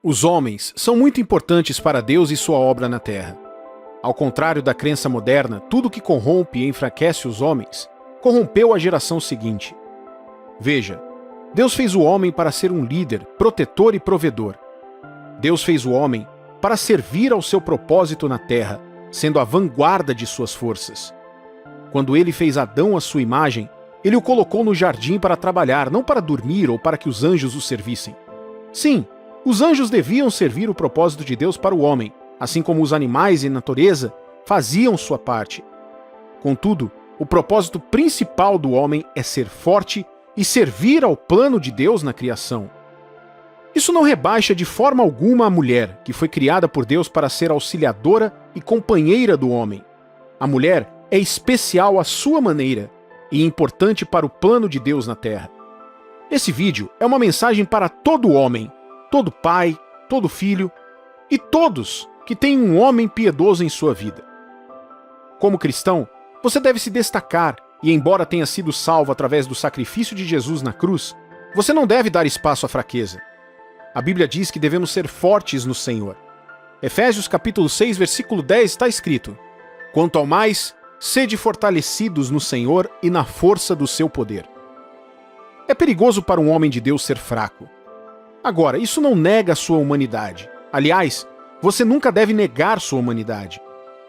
Os homens são muito importantes para Deus e sua obra na Terra. Ao contrário da crença moderna, tudo que corrompe e enfraquece os homens, corrompeu a geração seguinte. Veja, Deus fez o homem para ser um líder, protetor e provedor. Deus fez o homem para servir ao seu propósito na Terra, sendo a vanguarda de suas forças. Quando ele fez Adão à sua imagem, ele o colocou no jardim para trabalhar, não para dormir ou para que os anjos o servissem. Sim, os anjos deviam servir o propósito de Deus para o homem, assim como os animais e a natureza faziam sua parte. Contudo, o propósito principal do homem é ser forte e servir ao plano de Deus na criação. Isso não rebaixa de forma alguma a mulher, que foi criada por Deus para ser auxiliadora e companheira do homem. A mulher é especial à sua maneira e importante para o plano de Deus na Terra. Esse vídeo é uma mensagem para todo homem, todo pai, todo filho e todos que têm um homem piedoso em sua vida. Como cristão, você deve se destacar e, embora tenha sido salvo através do sacrifício de Jesus na cruz, você não deve dar espaço à fraqueza. A Bíblia diz que devemos ser fortes no Senhor. Efésios capítulo 6, versículo 10 está escrito: "Quanto ao mais, sede fortalecidos no Senhor e na força do seu poder." É perigoso para um homem de Deus ser fraco. Agora, isso não nega a sua humanidade. Aliás, você nunca deve negar sua humanidade.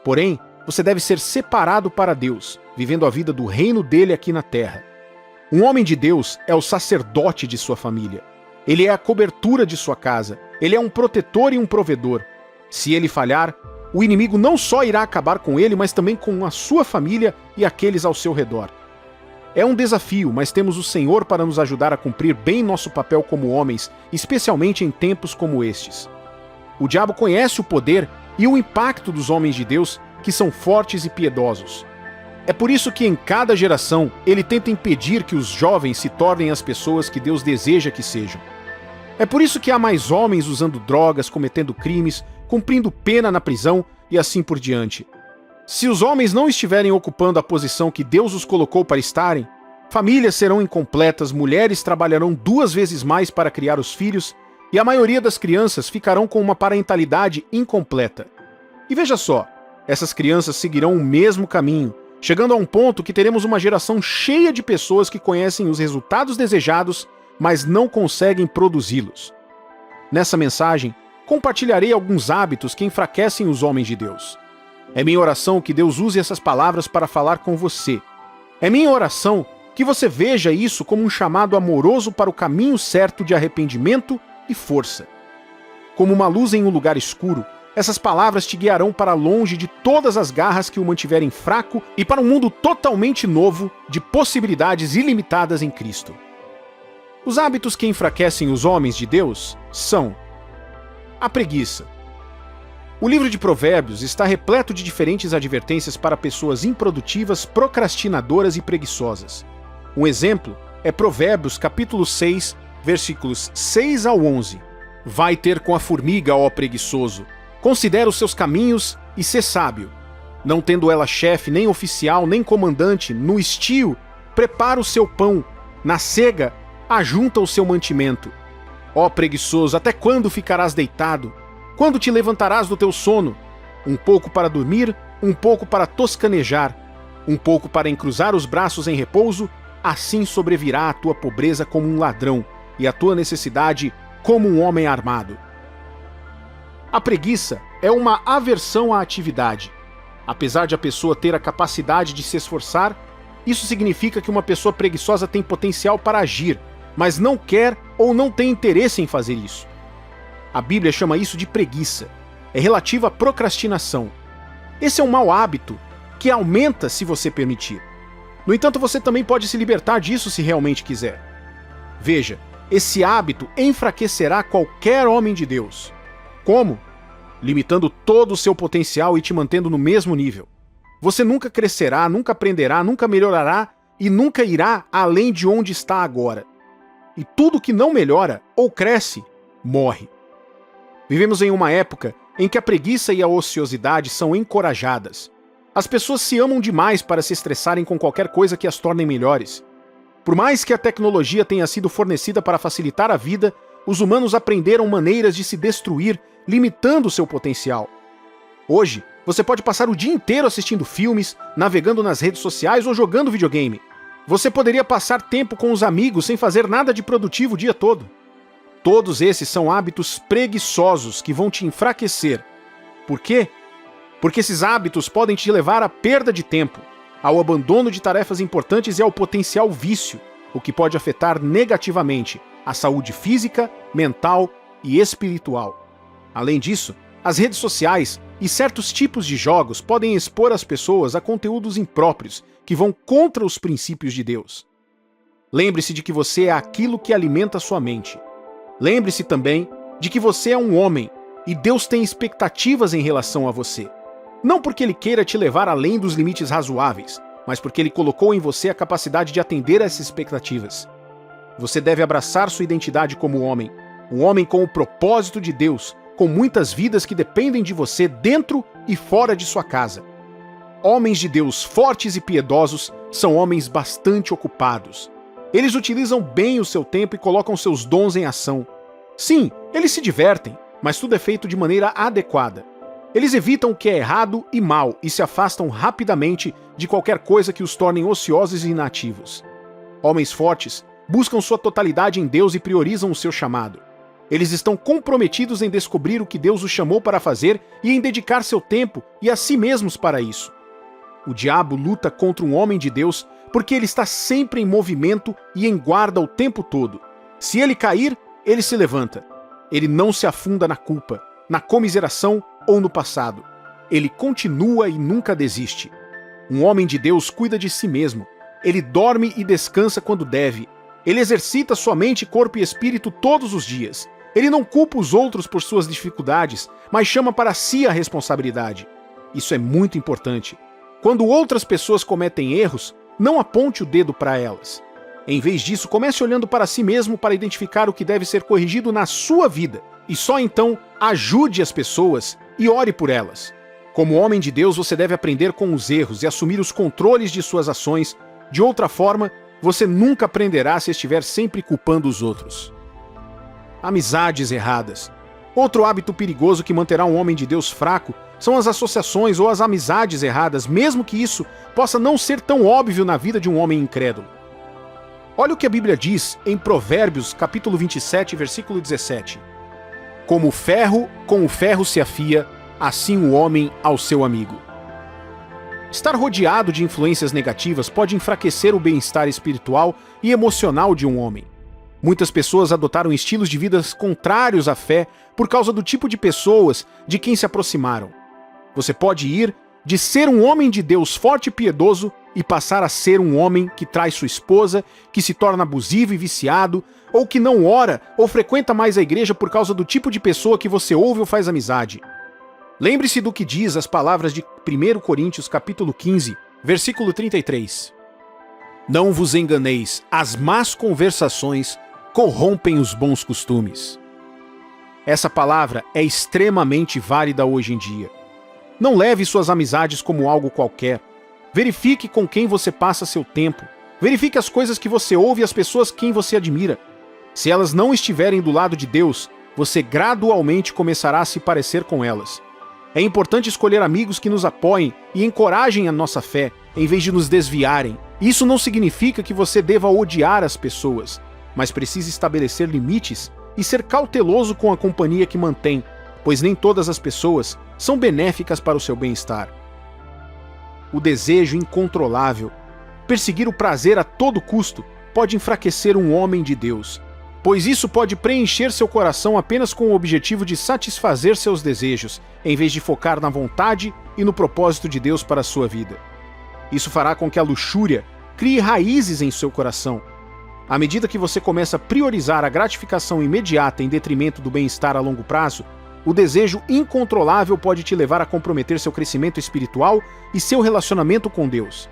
Porém, você deve ser separado para Deus, vivendo a vida do reino dele aqui na terra. Um homem de Deus é o sacerdote de sua família. Ele é a cobertura de sua casa. Ele é um protetor e um provedor. Se ele falhar, o inimigo não só irá acabar com ele, mas também com a sua família e aqueles ao seu redor. É um desafio, mas temos o Senhor para nos ajudar a cumprir bem nosso papel como homens, especialmente em tempos como estes. O diabo conhece o poder e o impacto dos homens de Deus, que são fortes e piedosos. É por isso que em cada geração ele tenta impedir que os jovens se tornem as pessoas que Deus deseja que sejam. É por isso que há mais homens usando drogas, cometendo crimes, cumprindo pena na prisão e assim por diante. Se os homens não estiverem ocupando a posição que Deus os colocou para estarem, famílias serão incompletas, mulheres trabalharão 2 vezes mais para criar os filhos e a maioria das crianças ficarão com uma parentalidade incompleta. E veja só, essas crianças seguirão o mesmo caminho, chegando a um ponto que teremos uma geração cheia de pessoas que conhecem os resultados desejados, mas não conseguem produzi-los. Nessa mensagem, compartilharei alguns hábitos que enfraquecem os homens de Deus. É minha oração que Deus use essas palavras para falar com você. É minha oração que você veja isso como um chamado amoroso para o caminho certo de arrependimento e força. Como uma luz em um lugar escuro, essas palavras te guiarão para longe de todas as garras que o mantiverem fraco e para um mundo totalmente novo de possibilidades ilimitadas em Cristo. Os hábitos que enfraquecem os homens de Deus são a preguiça. O livro de Provérbios está repleto de diferentes advertências para pessoas improdutivas, procrastinadoras e preguiçosas. Um exemplo é Provérbios capítulo 6, versículos 6 ao 11. Vai ter com a formiga, ó preguiçoso. Considera os seus caminhos e sê sábio. Não tendo ela chefe, nem oficial, nem comandante, no estio, prepara o seu pão. Na cega, ajunta o seu mantimento. Ó preguiçoso, até quando ficarás deitado? Quando te levantarás do teu sono? Um pouco para dormir, um pouco para toscanejar, um pouco para encruzar os braços em repouso, assim sobrevirá a tua pobreza como um ladrão, e a tua necessidade como um homem armado. A preguiça é uma aversão à atividade. Apesar de a pessoa ter a capacidade de se esforçar, isso significa que uma pessoa preguiçosa tem potencial para agir, mas não quer ou não tem interesse em fazer isso. A Bíblia chama isso de preguiça. É relativa à procrastinação. Esse é um mau hábito que aumenta se você permitir. No entanto, você também pode se libertar disso se realmente quiser. Veja, esse hábito enfraquecerá qualquer homem de Deus. Como? Limitando todo o seu potencial e te mantendo no mesmo nível. Você nunca crescerá, nunca aprenderá, nunca melhorará e nunca irá além de onde está agora. E tudo que não melhora ou cresce, morre. Vivemos em uma época em que a preguiça e a ociosidade são encorajadas. As pessoas se amam demais para se estressarem com qualquer coisa que as tornem melhores. Por mais que a tecnologia tenha sido fornecida para facilitar a vida, os humanos aprenderam maneiras de se destruir, limitando seu potencial. Hoje, você pode passar o dia inteiro assistindo filmes, navegando nas redes sociais ou jogando videogame. Você poderia passar tempo com os amigos sem fazer nada de produtivo o dia todo. Todos esses são hábitos preguiçosos que vão te enfraquecer. Por quê? Porque esses hábitos podem te levar à perda de tempo, ao abandono de tarefas importantes e ao potencial vício, o que pode afetar negativamente a saúde física, mental e espiritual. Além disso, as redes sociais e certos tipos de jogos podem expor as pessoas a conteúdos impróprios que vão contra os princípios de Deus. Lembre-se de que você é aquilo que alimenta sua mente. Lembre-se também de que você é um homem e Deus tem expectativas em relação a você. Não porque Ele queira te levar além dos limites razoáveis, mas porque Ele colocou em você a capacidade de atender a essas expectativas. Você deve abraçar sua identidade como homem, um homem com o propósito de Deus, com muitas vidas que dependem de você dentro e fora de sua casa. Homens de Deus fortes e piedosos são homens bastante ocupados. Eles utilizam bem o seu tempo e colocam seus dons em ação. Sim, eles se divertem, mas tudo é feito de maneira adequada. Eles evitam o que é errado e mal e se afastam rapidamente de qualquer coisa que os tornem ociosos e inativos. Homens fortes buscam sua totalidade em Deus e priorizam o seu chamado. Eles estão comprometidos em descobrir o que Deus os chamou para fazer e em dedicar seu tempo e a si mesmos para isso. O diabo luta contra um homem de Deus porque ele está sempre em movimento e em guarda o tempo todo. Se ele cair, ele se levanta. Ele não se afunda na culpa, na comiseração ou no passado. Ele continua e nunca desiste. Um homem de Deus cuida de si mesmo. Ele dorme e descansa quando deve. Ele exercita sua mente, corpo e espírito todos os dias. Ele não culpa os outros por suas dificuldades, mas chama para si a responsabilidade. Isso é muito importante. Quando outras pessoas cometem erros, não aponte o dedo para elas. Em vez disso, comece olhando para si mesmo para identificar o que deve ser corrigido na sua vida. E só então ajude as pessoas e ore por elas. Como homem de Deus, você deve aprender com os erros e assumir os controles de suas ações. De outra forma, você nunca aprenderá se estiver sempre culpando os outros. Amizades erradas. Outro hábito perigoso que manterá um homem de Deus fraco são as associações ou as amizades erradas, mesmo que isso possa não ser tão óbvio na vida de um homem incrédulo. Olha o que a Bíblia diz em Provérbios, capítulo 27, versículo 17. Como o ferro com o ferro se afia, assim o homem ao seu amigo. Estar rodeado de influências negativas pode enfraquecer o bem-estar espiritual e emocional de um homem. Muitas pessoas adotaram estilos de vida contrários à fé por causa do tipo de pessoas de quem se aproximaram. Você pode ir de ser um homem de Deus forte e piedoso e passar a ser um homem que trai sua esposa, que se torna abusivo e viciado, ou que não ora ou frequenta mais a igreja por causa do tipo de pessoa que você ouve ou faz amizade. Lembre-se do que diz as palavras de 1 Coríntios capítulo 15, versículo 33. Não vos enganeis, as más conversações corrompem os bons costumes. Essa palavra é extremamente válida hoje em dia. Não leve suas amizades como algo qualquer. Verifique com quem você passa seu tempo. Verifique as coisas que você ouve e as pessoas quem você admira. Se elas não estiverem do lado de Deus, você gradualmente começará a se parecer com elas. É importante escolher amigos que nos apoiem e encorajem a nossa fé, em vez de nos desviarem. Isso não significa que você deva odiar as pessoas, mas precisa estabelecer limites e ser cauteloso com a companhia que mantém, pois nem todas as pessoas são benéficas para o seu bem-estar. O desejo incontrolável, perseguir o prazer a todo custo, pode enfraquecer um homem de Deus, pois isso pode preencher seu coração apenas com o objetivo de satisfazer seus desejos, em vez de focar na vontade e no propósito de Deus para a sua vida. Isso fará com que a luxúria crie raízes em seu coração. À medida que você começa a priorizar a gratificação imediata em detrimento do bem-estar a longo prazo, o desejo incontrolável pode te levar a comprometer seu crescimento espiritual e seu relacionamento com Deus.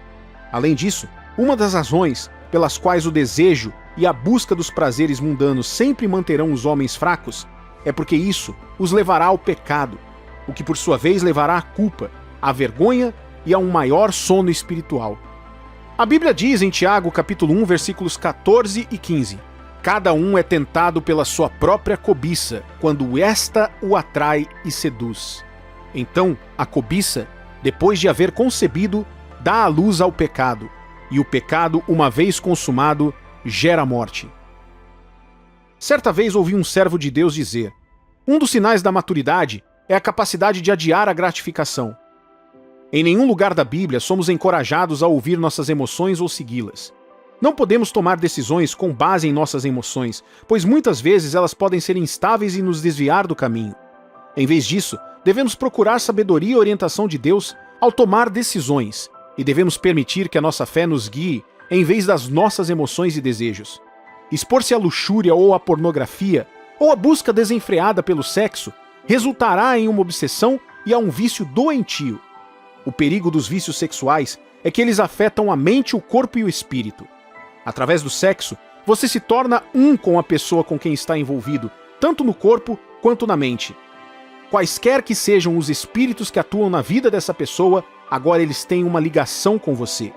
Além disso, uma das razões pelas quais o desejo e a busca dos prazeres mundanos sempre manterão os homens fracos é porque isso os levará ao pecado, o que por sua vez levará à culpa, à vergonha e a um maior sono espiritual. A Bíblia diz em Tiago capítulo 1, versículos 14 e 15: Cada um é tentado pela sua própria cobiça, quando esta o atrai e seduz. Então, a cobiça, depois de haver concebido, dá à luz ao pecado, e o pecado, uma vez consumado, gera morte. Certa vez ouvi um servo de Deus dizer: um dos sinais da maturidade é a capacidade de adiar a gratificação. Em nenhum lugar da Bíblia somos encorajados a ouvir nossas emoções ou segui-las. Não podemos tomar decisões com base em nossas emoções, pois muitas vezes elas podem ser instáveis e nos desviar do caminho. Em vez disso, devemos procurar sabedoria e orientação de Deus ao tomar decisões, e devemos permitir que a nossa fé nos guie em vez das nossas emoções e desejos. Expor-se à luxúria ou à pornografia, ou à busca desenfreada pelo sexo, resultará em uma obsessão e a um vício doentio. O perigo dos vícios sexuais é que eles afetam a mente, o corpo e o espírito. Através do sexo, você se torna um com a pessoa com quem está envolvido, tanto no corpo quanto na mente. Quaisquer que sejam os espíritos que atuam na vida dessa pessoa, agora eles têm uma ligação com você.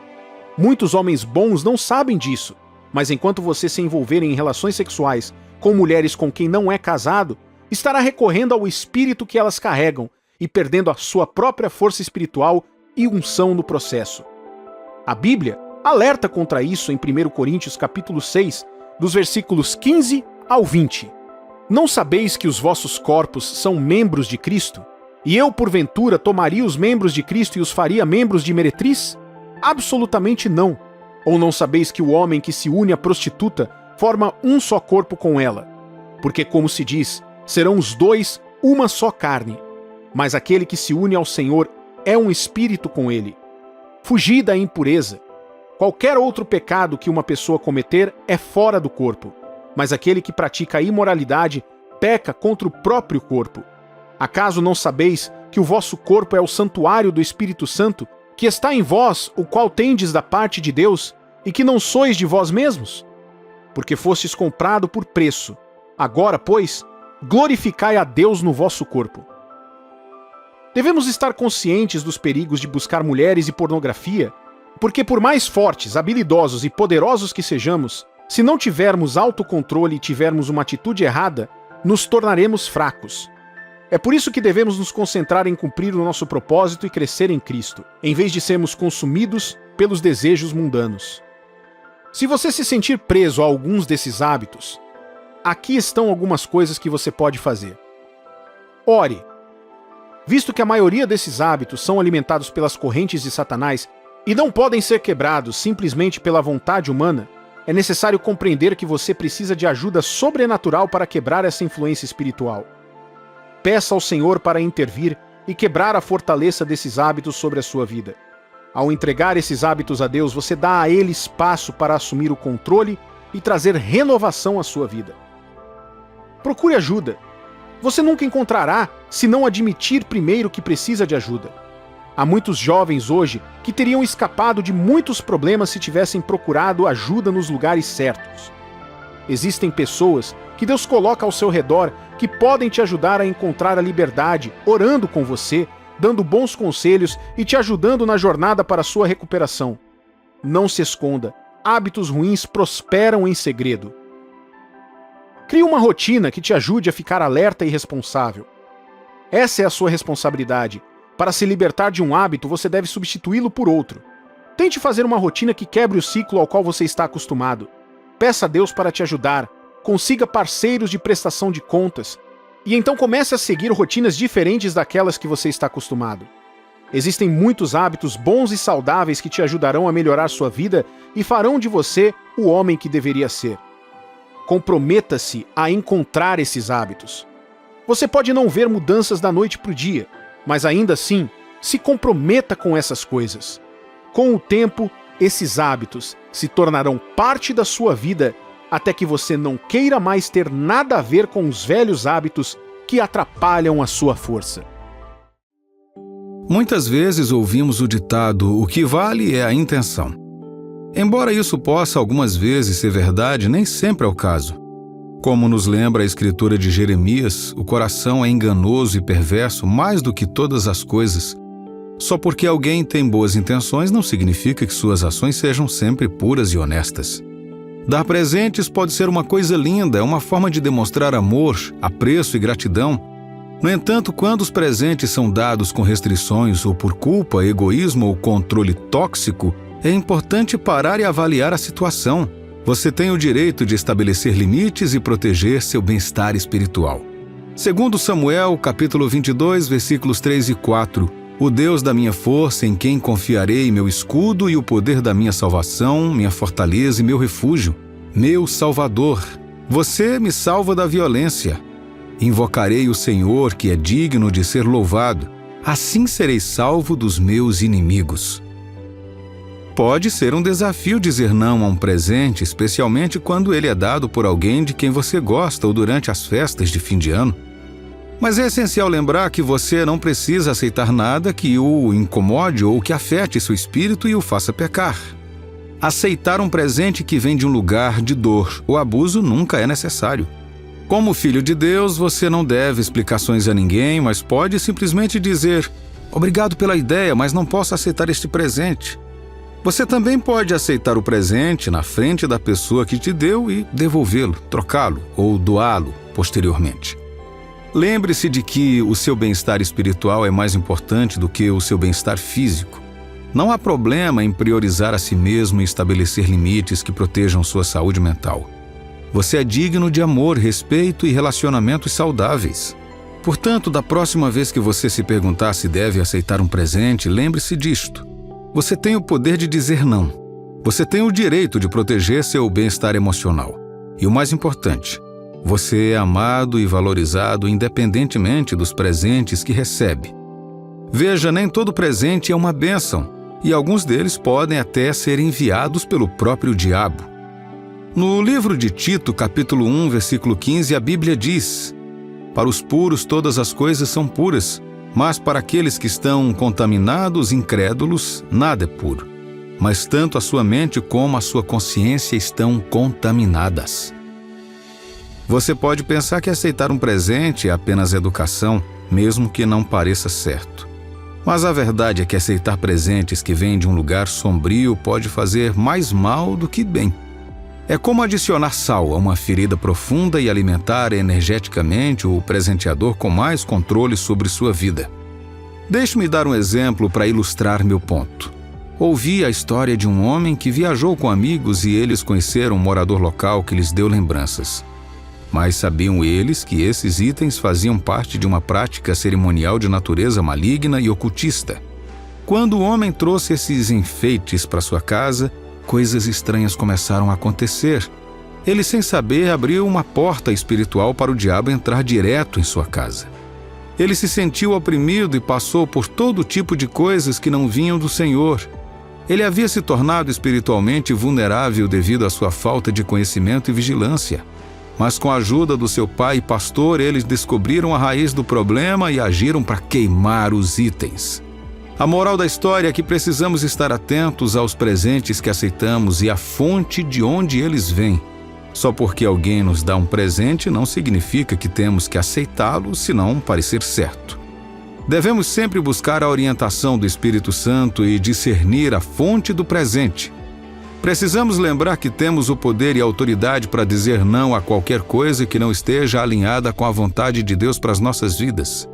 Muitos homens bons não sabem disso, mas enquanto você se envolver em relações sexuais com mulheres com quem não é casado, estará recorrendo ao espírito que elas carregam e perdendo a sua própria força espiritual e unção no processo. A Bíblia alerta contra isso em 1 Coríntios capítulo 6, dos versículos 15 ao 20. Não sabeis que os vossos corpos são membros de Cristo? E eu, porventura, tomaria os membros de Cristo e os faria membros de meretriz? Absolutamente não. Ou não sabeis que o homem que se une à prostituta forma um só corpo com ela? Porque, como se diz, serão os dois uma só carne. Mas aquele que se une ao Senhor é um espírito com ele. Fugi da impureza. Qualquer outro pecado que uma pessoa cometer é fora do corpo, mas aquele que pratica a imoralidade peca contra o próprio corpo. Acaso não sabeis que o vosso corpo é o santuário do Espírito Santo, que está em vós, o qual tendes da parte de Deus, e que não sois de vós mesmos? Porque fostes comprado por preço. Agora, pois, glorificai a Deus no vosso corpo. Devemos estar conscientes dos perigos de buscar mulheres e pornografia, porque por mais fortes, habilidosos e poderosos que sejamos, se não tivermos autocontrole e tivermos uma atitude errada, nos tornaremos fracos. É por isso que devemos nos concentrar em cumprir o nosso propósito e crescer em Cristo, em vez de sermos consumidos pelos desejos mundanos. Se você se sentir preso a alguns desses hábitos, aqui estão algumas coisas que você pode fazer. Ore. Visto que a maioria desses hábitos são alimentados pelas correntes de Satanás e não podem ser quebrados simplesmente pela vontade humana, é necessário compreender que você precisa de ajuda sobrenatural para quebrar essa influência espiritual. Peça ao Senhor para intervir e quebrar a fortaleza desses hábitos sobre a sua vida. Ao entregar esses hábitos a Deus, você dá a Ele espaço para assumir o controle e trazer renovação à sua vida. Procure ajuda. Você nunca encontrará se não admitir primeiro que precisa de ajuda. Há muitos jovens hoje que teriam escapado de muitos problemas se tivessem procurado ajuda nos lugares certos. Existem pessoas que Deus coloca ao seu redor que podem te ajudar a encontrar a liberdade, orando com você, dando bons conselhos e te ajudando na jornada para a sua recuperação. Não se esconda, hábitos ruins prosperam em segredo. Crie uma rotina que te ajude a ficar alerta e responsável. Essa é a sua responsabilidade. Para se libertar de um hábito, você deve substituí-lo por outro. Tente fazer uma rotina que quebre o ciclo ao qual você está acostumado. Peça a Deus para te ajudar. Consiga parceiros de prestação de contas. E então comece a seguir rotinas diferentes daquelas que você está acostumado. Existem muitos hábitos bons e saudáveis que te ajudarão a melhorar sua vida e farão de você o homem que deveria ser. Comprometa-se a encontrar esses hábitos. Você pode não ver mudanças da noite para o dia, mas ainda assim, se comprometa com essas coisas. Com o tempo, esses hábitos se tornarão parte da sua vida até que você não queira mais ter nada a ver com os velhos hábitos que atrapalham a sua força. Muitas vezes ouvimos o ditado: o que vale é a intenção. Embora isso possa algumas vezes ser verdade, nem sempre é o caso. Como nos lembra a escritura de Jeremias, o coração é enganoso e perverso mais do que todas as coisas. Só porque alguém tem boas intenções não significa que suas ações sejam sempre puras e honestas. Dar presentes pode ser uma coisa linda, é uma forma de demonstrar amor, apreço e gratidão. No entanto, quando os presentes são dados com restrições ou por culpa, egoísmo ou controle tóxico, é importante parar e avaliar a situação. Você tem o direito de estabelecer limites e proteger seu bem-estar espiritual. Segundo Samuel, capítulo 22, versículos 3 e 4, o Deus da minha força, em quem confiarei meu escudo e o poder da minha salvação, minha fortaleza e meu refúgio, meu Salvador. Você me salva da violência. Invocarei o Senhor, que é digno de ser louvado. Assim serei salvo dos meus inimigos. Pode ser um desafio dizer não a um presente, especialmente quando ele é dado por alguém de quem você gosta ou durante as festas de fim de ano. Mas é essencial lembrar que você não precisa aceitar nada que o incomode ou que afete seu espírito e o faça pecar. Aceitar um presente que vem de um lugar de dor ou abuso nunca é necessário. Como filho de Deus, você não deve explicações a ninguém, mas pode simplesmente dizer: obrigado pela ideia, mas não posso aceitar este presente. Você também pode aceitar o presente na frente da pessoa que te deu e devolvê-lo, trocá-lo ou doá-lo posteriormente. Lembre-se de que o seu bem-estar espiritual é mais importante do que o seu bem-estar físico. Não há problema em priorizar a si mesmo e estabelecer limites que protejam sua saúde mental. Você é digno de amor, respeito e relacionamentos saudáveis. Portanto, da próxima vez que você se perguntar se deve aceitar um presente, lembre-se disto. Você tem o poder de dizer não. Você tem o direito de proteger seu bem-estar emocional. E o mais importante, você é amado e valorizado independentemente dos presentes que recebe. Veja, nem todo presente é uma bênção, e alguns deles podem até ser enviados pelo próprio diabo. No livro de Tito, capítulo 1, versículo 15, a Bíblia diz: para os puros todas as coisas são puras, mas para aqueles que estão contaminados, incrédulos, nada é puro. Mas tanto a sua mente como a sua consciência estão contaminadas. Você pode pensar que aceitar um presente é apenas educação, mesmo que não pareça certo. Mas a verdade é que aceitar presentes que vêm de um lugar sombrio pode fazer mais mal do que bem. É como adicionar sal a uma ferida profunda e alimentar energeticamente o presenteador com mais controle sobre sua vida. Deixe-me dar um exemplo para ilustrar meu ponto. Ouvi a história de um homem que viajou com amigos e eles conheceram um morador local que lhes deu lembranças. Mas sabiam eles que esses itens faziam parte de uma prática cerimonial de natureza maligna e ocultista. Quando o homem trouxe esses enfeites para sua casa, coisas estranhas começaram a acontecer. Ele, sem saber, abriu uma porta espiritual para o diabo entrar direto em sua casa. Ele se sentiu oprimido e passou por todo tipo de coisas que não vinham do Senhor. Ele havia se tornado espiritualmente vulnerável devido à sua falta de conhecimento e vigilância. Mas com a ajuda do seu pai e pastor, eles descobriram a raiz do problema e agiram para queimar os itens. A moral da história é que precisamos estar atentos aos presentes que aceitamos e à fonte de onde eles vêm. Só porque alguém nos dá um presente não significa que temos que aceitá-lo se não parecer certo. Devemos sempre buscar a orientação do Espírito Santo e discernir a fonte do presente. Precisamos lembrar que temos o poder e a autoridade para dizer não a qualquer coisa que não esteja alinhada com a vontade de Deus para as nossas vidas.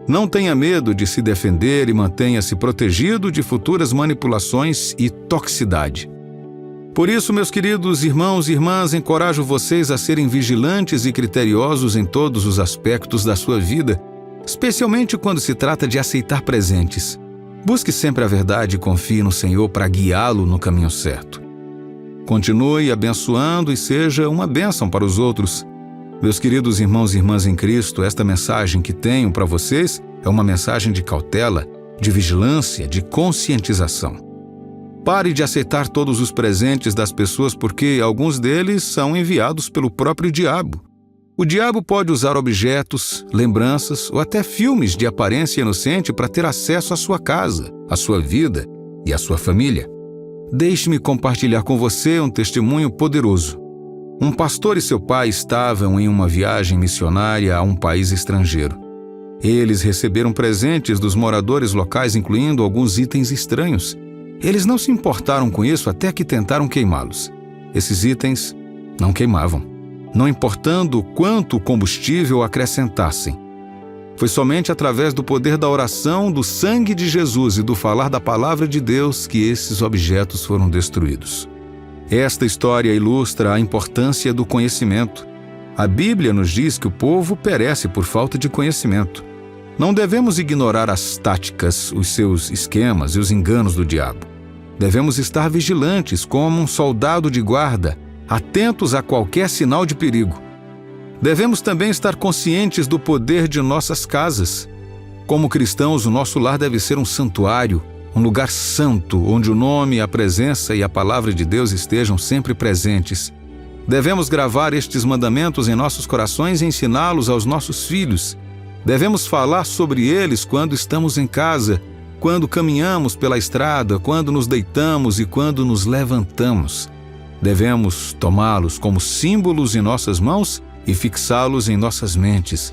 Não tenha medo de se defender e mantenha-se protegido de futuras manipulações e toxicidade. Por isso, meus queridos irmãos e irmãs, encorajo vocês a serem vigilantes e criteriosos em todos os aspectos da sua vida, especialmente quando se trata de aceitar presentes. Busque sempre a verdade e confie no Senhor para guiá-lo no caminho certo. Continue abençoando e seja uma bênção para os outros. Meus queridos irmãos e irmãs em Cristo, esta mensagem que tenho para vocês é uma mensagem de cautela, de vigilância, de conscientização. Pare de aceitar todos os presentes das pessoas porque alguns deles são enviados pelo próprio diabo. O diabo pode usar objetos, lembranças ou até filmes de aparência inocente para ter acesso à sua casa, à sua vida e à sua família. Deixe-me compartilhar com você um testemunho poderoso. Um pastor e seu pai estavam em uma viagem missionária a um país estrangeiro. Eles receberam presentes dos moradores locais, incluindo alguns itens estranhos. Eles não se importaram com isso até que tentaram queimá-los. Esses itens não queimavam, não importando quanto combustível acrescentassem. Foi somente através do poder da oração, do sangue de Jesus e do falar da palavra de Deus que esses objetos foram destruídos. Esta história ilustra a importância do conhecimento. A Bíblia nos diz que o povo perece por falta de conhecimento. Não devemos ignorar as táticas, os seus esquemas e os enganos do diabo. Devemos estar vigilantes como um soldado de guarda, atentos a qualquer sinal de perigo. Devemos também estar conscientes do poder de nossas casas. Como cristãos, o nosso lar deve ser um santuário, um lugar santo, onde o nome, a presença e a palavra de Deus estejam sempre presentes. Devemos gravar estes mandamentos em nossos corações e ensiná-los aos nossos filhos. Devemos falar sobre eles quando estamos em casa, quando caminhamos pela estrada, quando nos deitamos e quando nos levantamos. Devemos tomá-los como símbolos em nossas mãos e fixá-los em nossas mentes.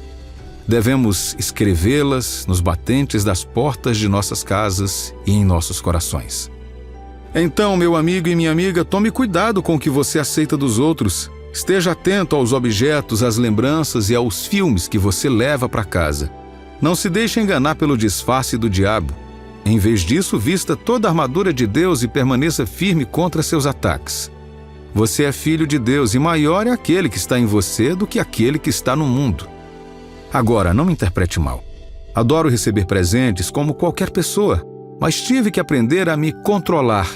Devemos escrevê-las nos batentes das portas de nossas casas e em nossos corações. Então, meu amigo e minha amiga, tome cuidado com o que você aceita dos outros. Esteja atento aos objetos, às lembranças e aos filmes que você leva para casa. Não se deixe enganar pelo disfarce do diabo. Em vez disso, vista toda a armadura de Deus e permaneça firme contra seus ataques. Você é filho de Deus e maior é aquele que está em você do que aquele que está no mundo. Agora, não me interprete mal. Adoro receber presentes como qualquer pessoa, mas tive que aprender a me controlar.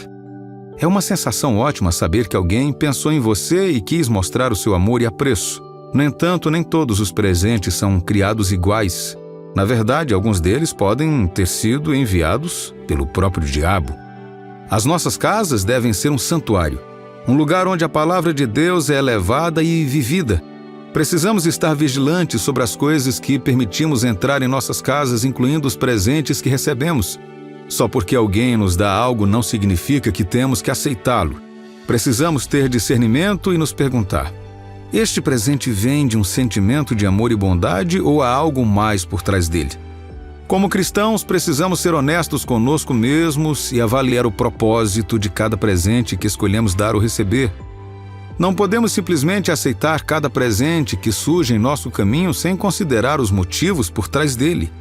É uma sensação ótima saber que alguém pensou em você e quis mostrar o seu amor e apreço. No entanto, nem todos os presentes são criados iguais. Na verdade, alguns deles podem ter sido enviados pelo próprio diabo. As nossas casas devem ser um santuário. Um lugar onde a palavra de Deus é elevada e vivida. Precisamos estar vigilantes sobre as coisas que permitimos entrar em nossas casas, incluindo os presentes que recebemos. Só porque alguém nos dá algo não significa que temos que aceitá-lo. Precisamos ter discernimento e nos perguntar: este presente vem de um sentimento de amor e bondade ou há algo mais por trás dele? Como cristãos, precisamos ser honestos conosco mesmos e avaliar o propósito de cada presente que escolhemos dar ou receber. Não podemos simplesmente aceitar cada presente que surge em nosso caminho sem considerar os motivos por trás dele.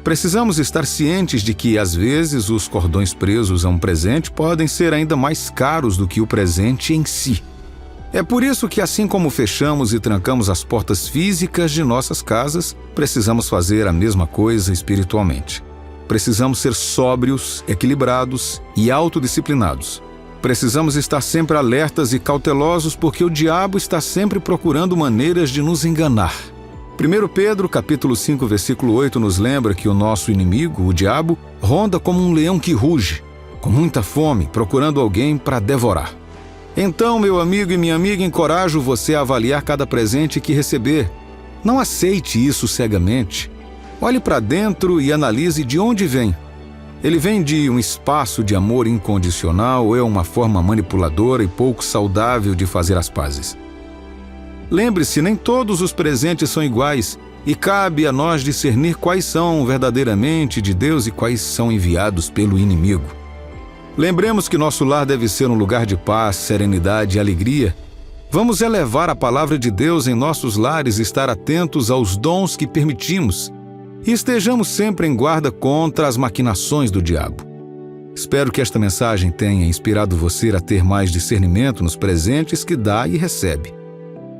Precisamos estar cientes de que, às vezes, os cordões presos a um presente podem ser ainda mais caros do que o presente em si. É por isso que, assim como fechamos e trancamos as portas físicas de nossas casas, precisamos fazer a mesma coisa espiritualmente. Precisamos ser sóbrios, equilibrados e autodisciplinados. Precisamos estar sempre alertas e cautelosos porque o diabo está sempre procurando maneiras de nos enganar. 1 Pedro, capítulo 5, versículo 8, nos lembra que o nosso inimigo, o diabo, ronda como um leão que ruge, com muita fome, procurando alguém para devorar. Então, meu amigo e minha amiga, encorajo você a avaliar cada presente que receber. Não aceite isso cegamente. Olhe para dentro e analise de onde vem. Ele vem de um espaço de amor incondicional ou é uma forma manipuladora e pouco saudável de fazer as pazes? Lembre-se, nem todos os presentes são iguais e cabe a nós discernir quais são verdadeiramente de Deus e quais são enviados pelo inimigo. Lembremos que nosso lar deve ser um lugar de paz, serenidade e alegria. Vamos elevar a palavra de Deus em nossos lares e estar atentos aos dons que permitimos. E estejamos sempre em guarda contra as maquinações do diabo. Espero que esta mensagem tenha inspirado você a ter mais discernimento nos presentes que dá e recebe.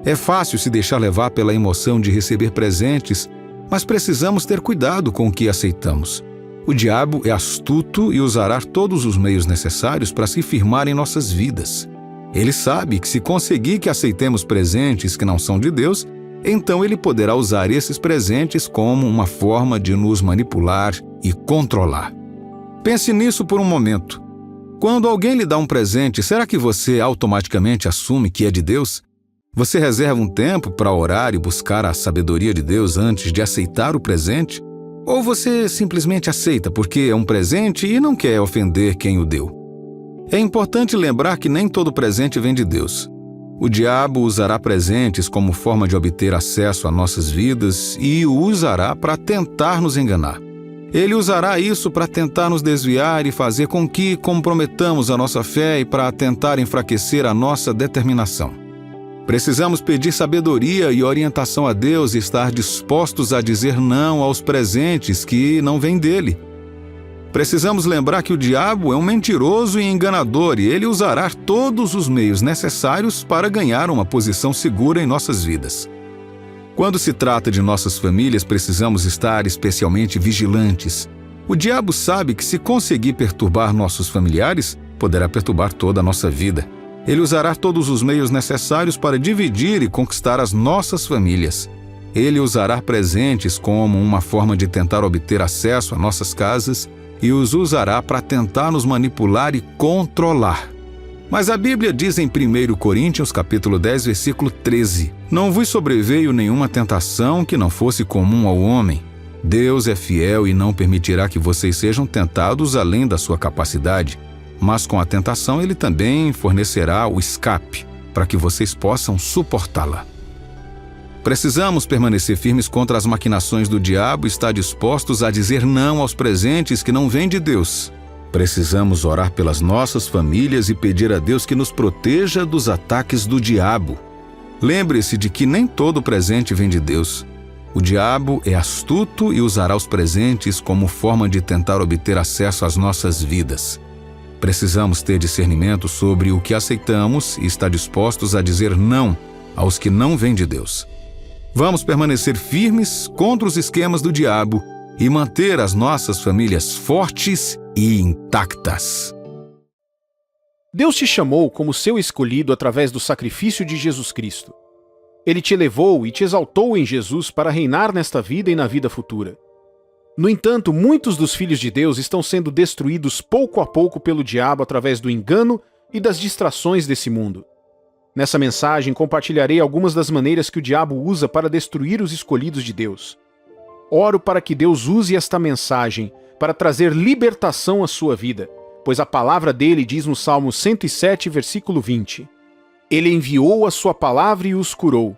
É fácil se deixar levar pela emoção de receber presentes, mas precisamos ter cuidado com o que aceitamos. O diabo é astuto e usará todos os meios necessários para se firmar em nossas vidas. Ele sabe que se conseguir que aceitemos presentes que não são de Deus, então ele poderá usar esses presentes como uma forma de nos manipular e controlar. Pense nisso por um momento. Quando alguém lhe dá um presente, será que você automaticamente assume que é de Deus? Você reserva um tempo para orar e buscar a sabedoria de Deus antes de aceitar o presente? Ou você simplesmente aceita porque é um presente e não quer ofender quem o deu? É importante lembrar que nem todo presente vem de Deus. O diabo usará presentes como forma de obter acesso a nossas vidas e o usará para tentar nos enganar. Ele usará isso para tentar nos desviar e fazer com que comprometamos a nossa fé e para tentar enfraquecer a nossa determinação. Precisamos pedir sabedoria e orientação a Deus e estar dispostos a dizer não aos presentes que não vêm dele. Precisamos lembrar que o diabo é um mentiroso e enganador e ele usará todos os meios necessários para ganhar uma posição segura em nossas vidas. Quando se trata de nossas famílias, precisamos estar especialmente vigilantes. O diabo sabe que se conseguir perturbar nossos familiares, poderá perturbar toda a nossa vida. Ele usará todos os meios necessários para dividir e conquistar as nossas famílias. Ele usará presentes como uma forma de tentar obter acesso a nossas casas e os usará para tentar nos manipular e controlar. Mas a Bíblia diz em 1 Coríntios, capítulo 10, versículo 13: Não vos sobreveio nenhuma tentação que não fosse comum ao homem. Deus é fiel e não permitirá que vocês sejam tentados além da sua capacidade. Mas com a tentação ele também fornecerá o escape, para que vocês possam suportá-la. Precisamos permanecer firmes contra as maquinações do diabo e estar dispostos a dizer não aos presentes que não vêm de Deus. Precisamos orar pelas nossas famílias e pedir a Deus que nos proteja dos ataques do diabo. Lembre-se de que nem todo presente vem de Deus. O diabo é astuto e usará os presentes como forma de tentar obter acesso às nossas vidas. Precisamos ter discernimento sobre o que aceitamos e estar dispostos a dizer não aos que não vêm de Deus. Vamos permanecer firmes contra os esquemas do diabo e manter as nossas famílias fortes e intactas. Deus te chamou como seu escolhido através do sacrifício de Jesus Cristo. Ele te elevou e te exaltou em Jesus para reinar nesta vida e na vida futura. No entanto, muitos dos filhos de Deus estão sendo destruídos pouco a pouco pelo diabo através do engano e das distrações desse mundo. Nessa mensagem, compartilharei algumas das maneiras que o diabo usa para destruir os escolhidos de Deus. Oro para que Deus use esta mensagem para trazer libertação à sua vida, pois a palavra dele diz no Salmo 107, versículo 20: Ele enviou a sua palavra e os curou.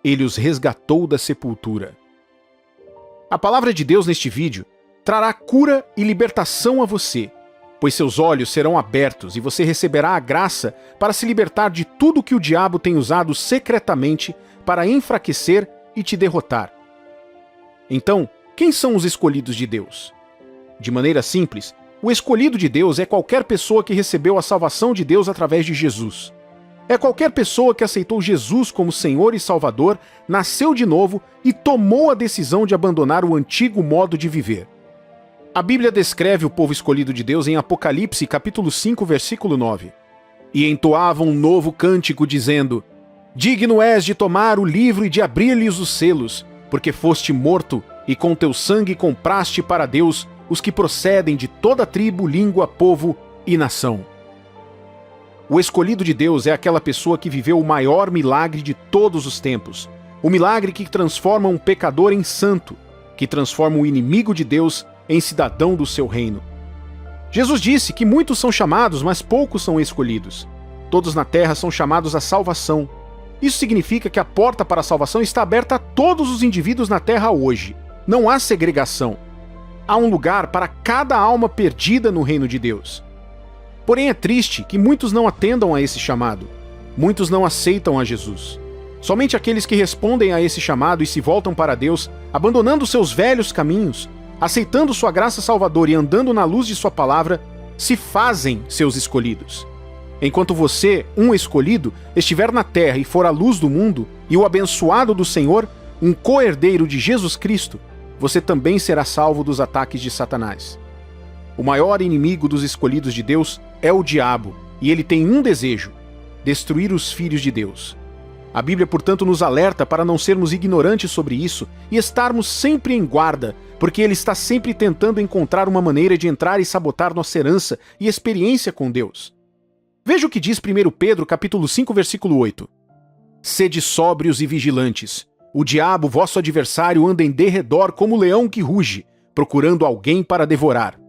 Ele os resgatou da sepultura. A palavra de Deus neste vídeo trará cura e libertação a você, pois seus olhos serão abertos e você receberá a graça para se libertar de tudo que o diabo tem usado secretamente para enfraquecer e te derrotar. Então, quem são os escolhidos de Deus? De maneira simples, o escolhido de Deus é qualquer pessoa que recebeu a salvação de Deus através de Jesus. É qualquer pessoa que aceitou Jesus como Senhor e Salvador, nasceu de novo e tomou a decisão de abandonar o antigo modo de viver. A Bíblia descreve o povo escolhido de Deus em Apocalipse, capítulo 5, versículo 9. E entoavam um novo cântico, dizendo: Digno és de tomar o livro e de abrir-lhes os selos, porque foste morto e com teu sangue compraste para Deus os que procedem de toda tribo, língua, povo e nação. O escolhido de Deus é aquela pessoa que viveu o maior milagre de todos os tempos. O milagre que transforma um pecador em santo, que transforma o inimigo de Deus em cidadão do seu reino. Jesus disse que muitos são chamados, mas poucos são escolhidos. Todos na terra são chamados à salvação. Isso significa que a porta para a salvação está aberta a todos os indivíduos na terra hoje. Não há segregação. Há um lugar para cada alma perdida no reino de Deus. Porém, é triste que muitos não atendam a esse chamado. Muitos não aceitam a Jesus. Somente aqueles que respondem a esse chamado e se voltam para Deus, abandonando seus velhos caminhos, aceitando sua graça salvadora e andando na luz de sua palavra, se fazem seus escolhidos. Enquanto você, um escolhido, estiver na terra e for a luz do mundo, e o abençoado do Senhor, um co-herdeiro de Jesus Cristo, você também será salvo dos ataques de Satanás. O maior inimigo dos escolhidos de Deus é o diabo, e ele tem um desejo: destruir os filhos de Deus. A Bíblia, portanto, nos alerta para não sermos ignorantes sobre isso e estarmos sempre em guarda, porque ele está sempre tentando encontrar uma maneira de entrar e sabotar nossa herança e experiência com Deus. Veja o que diz 1 Pedro, capítulo 5, versículo 8. Sede sóbrios e vigilantes. O diabo, vosso adversário, anda em derredor como leão que ruge, procurando alguém para devorar.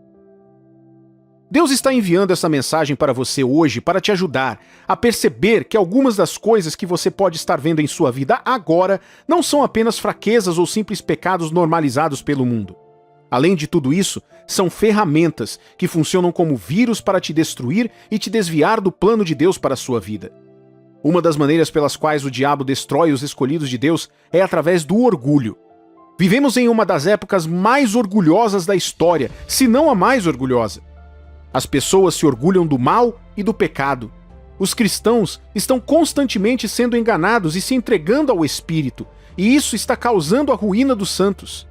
Deus está enviando essa mensagem para você hoje para te ajudar a perceber que algumas das coisas que você pode estar vendo em sua vida agora não são apenas fraquezas ou simples pecados normalizados pelo mundo. Além de tudo isso, são ferramentas que funcionam como vírus para te destruir e te desviar do plano de Deus para a sua vida. Uma das maneiras pelas quais o diabo destrói os escolhidos de Deus é através do orgulho. Vivemos em uma das épocas mais orgulhosas da história, se não a mais orgulhosa. As pessoas se orgulham do mal e do pecado. Os cristãos estão constantemente sendo enganados e se entregando ao espírito, e isso está causando a ruína dos santos.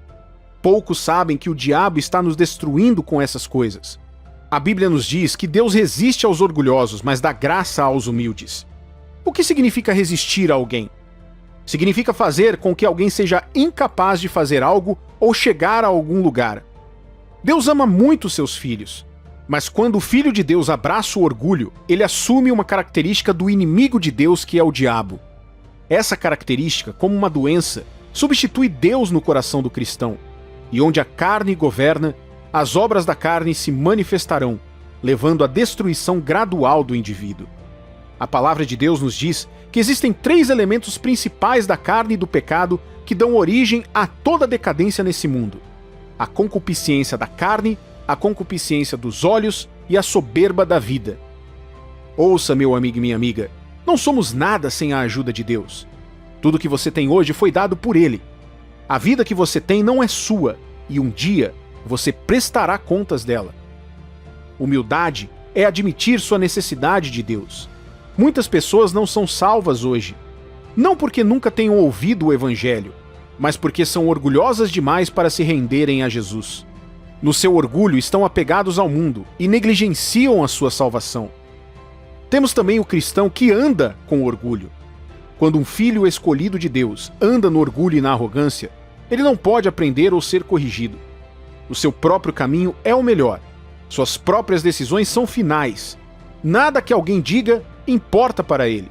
Poucos sabem que o diabo está nos destruindo com essas coisas. A Bíblia nos diz que Deus resiste aos orgulhosos, mas dá graça aos humildes. O que significa resistir a alguém? Significa fazer com que alguém seja incapaz de fazer algo ou chegar a algum lugar. Deus ama muito seus filhos, mas quando o Filho de Deus abraça o orgulho, ele assume uma característica do inimigo de Deus, que é o diabo. Essa característica, como uma doença, substitui Deus no coração do cristão, e onde a carne governa, as obras da carne se manifestarão, levando à destruição gradual do indivíduo. A palavra de Deus nos diz que existem 3 elementos principais da carne e do pecado que dão origem a toda a decadência nesse mundo: a concupiscência da carne, a concupiscência dos olhos e a soberba da vida. Ouça, meu amigo e minha amiga, não somos nada sem a ajuda de Deus. Tudo que você tem hoje foi dado por Ele. A vida que você tem não é sua, e um dia você prestará contas dela. Humildade é admitir sua necessidade de Deus. Muitas pessoas não são salvas hoje, não porque nunca tenham ouvido o Evangelho, mas porque são orgulhosas demais para se renderem a Jesus. No seu orgulho estão apegados ao mundo e negligenciam a sua salvação. Temos também o cristão que anda com orgulho. Quando um filho escolhido de Deus anda no orgulho e na arrogância, ele não pode aprender ou ser corrigido. O seu próprio caminho é o melhor. Suas próprias decisões são finais. Nada que alguém diga importa para ele.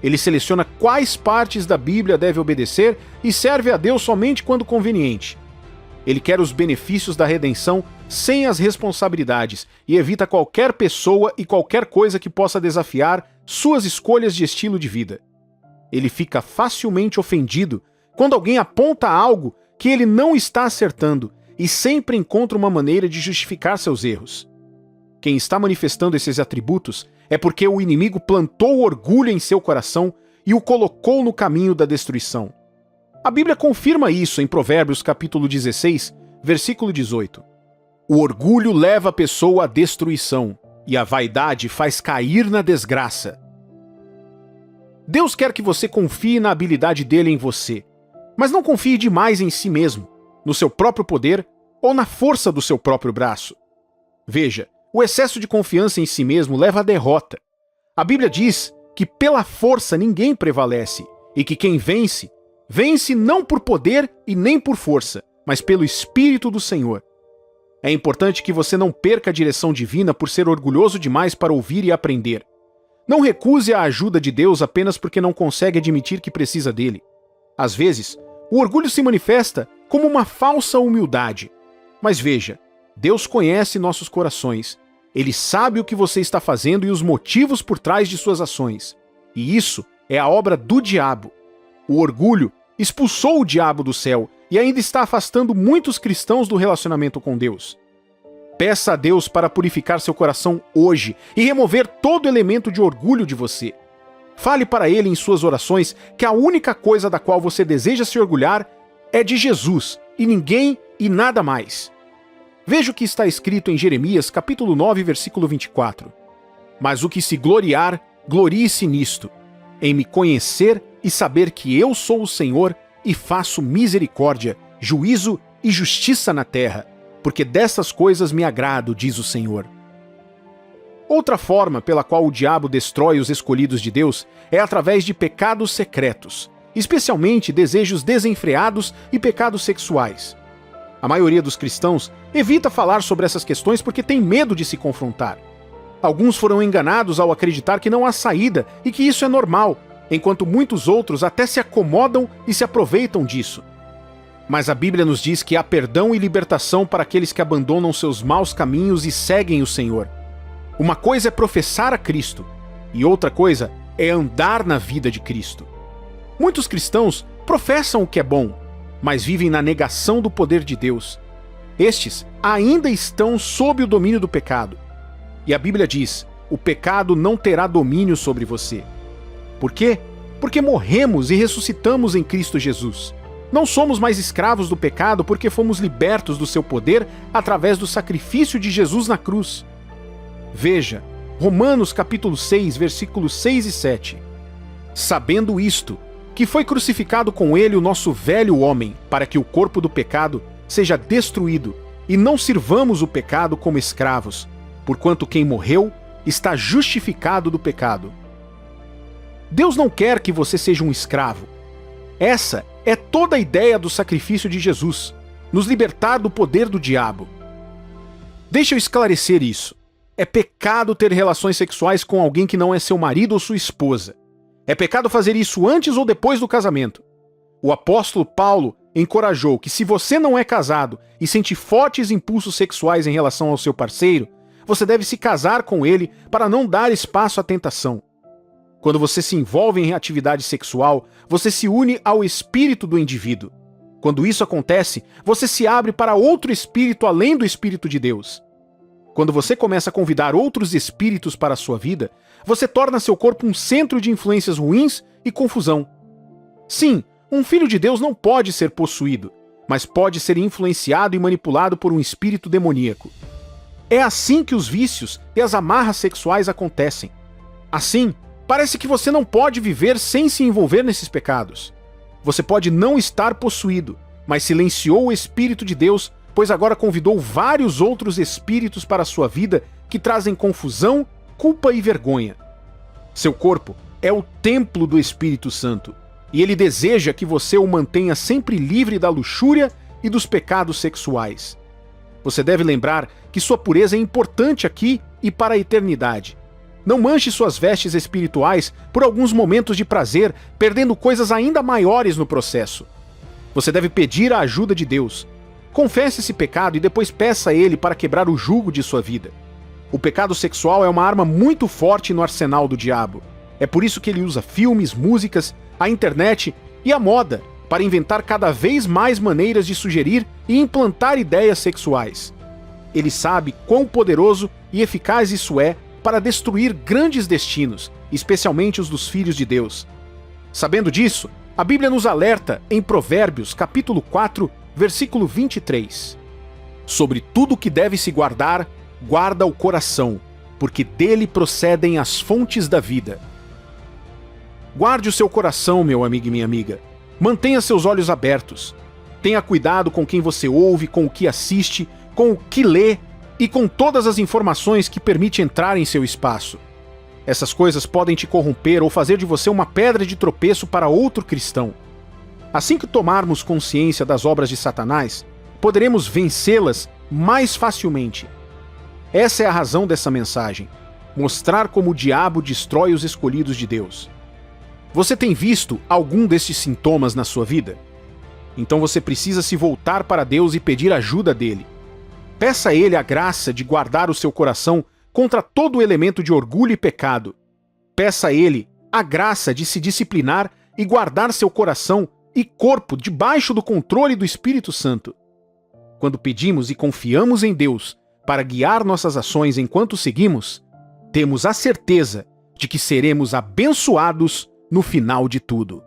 Ele seleciona quais partes da Bíblia deve obedecer e serve a Deus somente quando conveniente. Ele quer os benefícios da redenção sem as responsabilidades e evita qualquer pessoa e qualquer coisa que possa desafiar suas escolhas de estilo de vida. Ele fica facilmente ofendido quando alguém aponta algo que ele não está acertando e sempre encontra uma maneira de justificar seus erros. Quem está manifestando esses atributos é porque o inimigo plantou orgulho em seu coração e o colocou no caminho da destruição. A Bíblia confirma isso em Provérbios capítulo 16, versículo 18. O orgulho leva a pessoa à destruição, e a vaidade faz cair na desgraça. Deus quer que você confie na habilidade dele em você, mas não confie demais em si mesmo, no seu próprio poder ou na força do seu próprio braço. Veja, o excesso de confiança em si mesmo leva à derrota. A Bíblia diz que pela força ninguém prevalece, e que quem vence, vence não por poder e nem por força, mas pelo Espírito do Senhor. É importante que você não perca a direção divina por ser orgulhoso demais para ouvir e aprender. Não recuse a ajuda de Deus apenas porque não consegue admitir que precisa dele. Às vezes, o orgulho se manifesta como uma falsa humildade. Mas veja, Deus conhece nossos corações. Ele sabe o que você está fazendo e os motivos por trás de suas ações. E isso é a obra do diabo. O orgulho expulsou o diabo do céu e ainda está afastando muitos cristãos do relacionamento com Deus. Peça a Deus para purificar seu coração hoje e remover todo elemento de orgulho de você. Fale para Ele em suas orações que a única coisa da qual você deseja se orgulhar é de Jesus, e ninguém e nada mais. Veja o que está escrito em Jeremias, capítulo 9, versículo 24. Mas o que se gloriar, glorie-se nisto, em me conhecer e saber que eu sou o Senhor e faço misericórdia, juízo e justiça na terra, porque dessas coisas me agrado, diz o Senhor. Outra forma pela qual o diabo destrói os escolhidos de Deus é através de pecados secretos, especialmente desejos desenfreados e pecados sexuais. A maioria dos cristãos evita falar sobre essas questões porque tem medo de se confrontar. Alguns foram enganados ao acreditar que não há saída e que isso é normal, enquanto muitos outros até se acomodam e se aproveitam disso. Mas a Bíblia nos diz que há perdão e libertação para aqueles que abandonam seus maus caminhos e seguem o Senhor. Uma coisa é professar a Cristo, e outra coisa é andar na vida de Cristo. Muitos cristãos professam o que é bom, mas vivem na negação do poder de Deus. Estes ainda estão sob o domínio do pecado. E a Bíblia diz: o pecado não terá domínio sobre você. Por quê? Porque morremos e ressuscitamos em Cristo Jesus. Não somos mais escravos do pecado porque fomos libertos do seu poder através do sacrifício de Jesus na cruz. Veja, Romanos capítulo 6, versículos 6 e 7. Sabendo isto, que foi crucificado com ele o nosso velho homem, para que o corpo do pecado seja destruído, e não sirvamos o pecado como escravos, porquanto quem morreu está justificado do pecado. Deus não quer que você seja um escravo. Essa é toda a ideia do sacrifício de Jesus, nos libertar do poder do diabo. Deixa eu esclarecer isso. É pecado ter relações sexuais com alguém que não é seu marido ou sua esposa. É pecado fazer isso antes ou depois do casamento. O apóstolo Paulo encorajou que se você não é casado e sente fortes impulsos sexuais em relação ao seu parceiro, você deve se casar com ele para não dar espaço à tentação. Quando você se envolve em atividade sexual, você se une ao espírito do indivíduo. Quando isso acontece, você se abre para outro espírito além do Espírito de Deus. Quando você começa a convidar outros espíritos para a sua vida, você torna seu corpo um centro de influências ruins e confusão. Sim, um filho de Deus não pode ser possuído, mas pode ser influenciado e manipulado por um espírito demoníaco. É assim que os vícios e as amarras sexuais acontecem. Assim, parece que você não pode viver sem se envolver nesses pecados. Você pode não estar possuído, mas silenciou o Espírito de Deus, pois agora convidou vários outros espíritos para a sua vida que trazem confusão, culpa e vergonha. Seu corpo é o templo do Espírito Santo, e ele deseja que você o mantenha sempre livre da luxúria e dos pecados sexuais. Você deve lembrar que sua pureza é importante aqui e para a eternidade. Não manche suas vestes espirituais por alguns momentos de prazer, perdendo coisas ainda maiores no processo. Você deve pedir a ajuda de Deus. Confesse esse pecado e depois peça a Ele para quebrar o jugo de sua vida. O pecado sexual é uma arma muito forte no arsenal do diabo. É por isso que ele usa filmes, músicas, a internet e a moda para inventar cada vez mais maneiras de sugerir e implantar ideias sexuais. Ele sabe quão poderoso e eficaz isso é para destruir grandes destinos, especialmente os dos filhos de Deus. Sabendo disso, a Bíblia nos alerta em Provérbios, capítulo 4, versículo 23. Sobre tudo que deve se guardar, guarda o coração, porque dele procedem as fontes da vida. Guarde o seu coração, meu amigo e minha amiga. Mantenha seus olhos abertos. Tenha cuidado com quem você ouve, com o que assiste, com o que lê e com todas as informações que permite entrar em seu espaço. Essas coisas podem te corromper ou fazer de você uma pedra de tropeço para outro cristão. Assim que tomarmos consciência das obras de Satanás, poderemos vencê-las mais facilmente. Essa é a razão dessa mensagem: mostrar como o diabo destrói os escolhidos de Deus. Você tem visto algum destes sintomas na sua vida? Então você precisa se voltar para Deus e pedir ajuda dele. Peça a Ele a graça de guardar o seu coração contra todo elemento de orgulho e pecado. Peça a Ele a graça de se disciplinar e guardar seu coração e corpo debaixo do controle do Espírito Santo. Quando pedimos e confiamos em Deus para guiar nossas ações enquanto seguimos, temos a certeza de que seremos abençoados no final de tudo.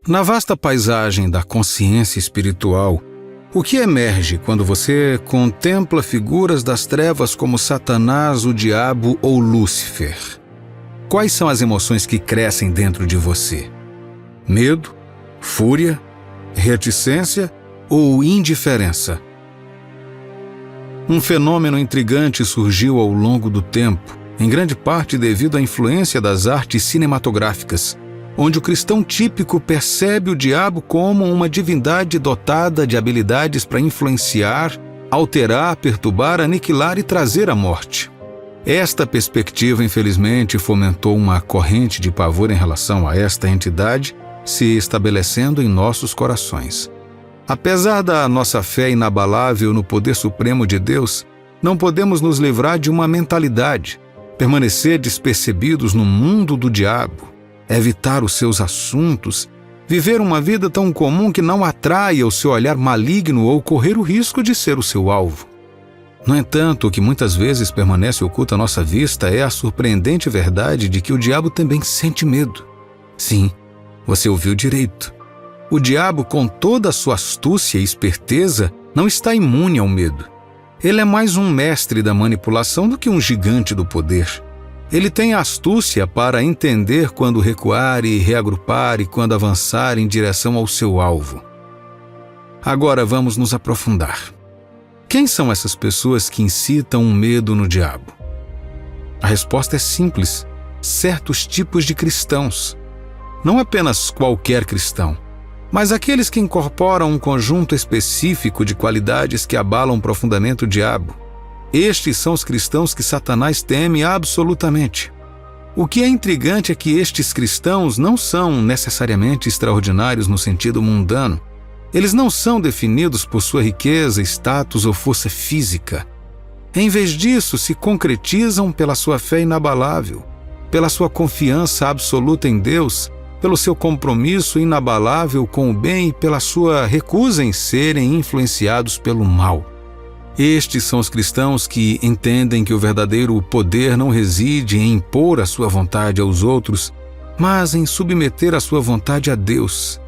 Na vasta paisagem da consciência espiritual, o que emerge quando você contempla figuras das trevas como Satanás, o diabo ou Lúcifer? Quais são as emoções que crescem dentro de você? Medo, fúria, reticência ou indiferença? Um fenômeno intrigante surgiu ao longo do tempo, em grande parte devido à influência das artes cinematográficas, onde o cristão típico percebe o diabo como uma divindade dotada de habilidades para influenciar, alterar, perturbar, aniquilar e trazer a morte. Esta perspectiva, infelizmente, fomentou uma corrente de pavor em relação a esta entidade se estabelecendo em nossos corações. Apesar da nossa fé inabalável no poder supremo de Deus, não podemos nos livrar de uma mentalidade, permanecer despercebidos no mundo do diabo, evitar os seus assuntos, viver uma vida tão comum que não atraia o seu olhar maligno ou correr o risco de ser o seu alvo. No entanto, o que muitas vezes permanece oculto à nossa vista é a surpreendente verdade de que o diabo também sente medo. Sim, você ouviu direito. O diabo, com toda a sua astúcia e esperteza, não está imune ao medo. Ele é mais um mestre da manipulação do que um gigante do poder. Ele tem a astúcia para entender quando recuar e reagrupar e quando avançar em direção ao seu alvo. Agora vamos nos aprofundar. Quem são essas pessoas que incitam o medo no diabo? A resposta é simples: certos tipos de cristãos. Não apenas qualquer cristão, mas aqueles que incorporam um conjunto específico de qualidades que abalam profundamente o diabo. Estes são os cristãos que Satanás teme absolutamente. O que é intrigante é que estes cristãos não são necessariamente extraordinários no sentido mundano. Eles não são definidos por sua riqueza, status ou força física. Em vez disso, se concretizam pela sua fé inabalável, pela sua confiança absoluta em Deus, pelo seu compromisso inabalável com o bem e pela sua recusa em serem influenciados pelo mal. Estes são os cristãos que entendem que o verdadeiro poder não reside em impor a sua vontade aos outros, mas em submeter a sua vontade a Deus.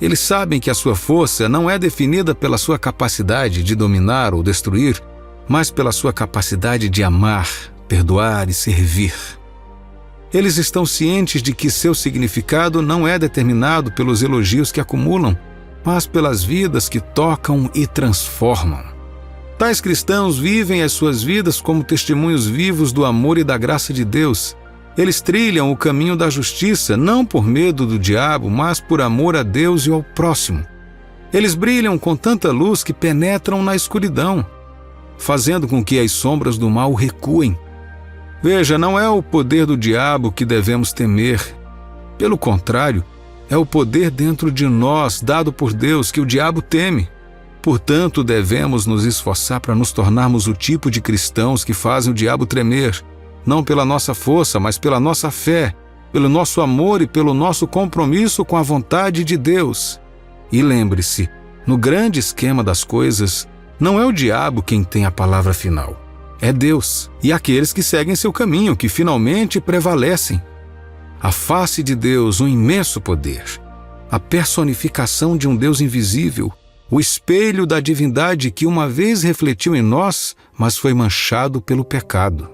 Eles sabem que a sua força não é definida pela sua capacidade de dominar ou destruir, mas pela sua capacidade de amar, perdoar e servir. Eles estão cientes de que seu significado não é determinado pelos elogios que acumulam, mas pelas vidas que tocam e transformam. Tais cristãos vivem as suas vidas como testemunhos vivos do amor e da graça de Deus. Eles trilham o caminho da justiça, não por medo do diabo, mas por amor a Deus e ao próximo. Eles brilham com tanta luz que penetram na escuridão, fazendo com que as sombras do mal recuem. Veja, não é o poder do diabo que devemos temer. Pelo contrário, é o poder dentro de nós, dado por Deus, que o diabo teme. Portanto, devemos nos esforçar para nos tornarmos o tipo de cristãos que fazem o diabo tremer, não pela nossa força, mas pela nossa fé, pelo nosso amor e pelo nosso compromisso com a vontade de Deus. E lembre-se, no grande esquema das coisas, não é o diabo quem tem a palavra final. É Deus e aqueles que seguem seu caminho, que finalmente prevalecem. A face de Deus, um imenso poder, a personificação de um Deus invisível, o espelho da divindade que uma vez refletiu em nós, mas foi manchado pelo pecado.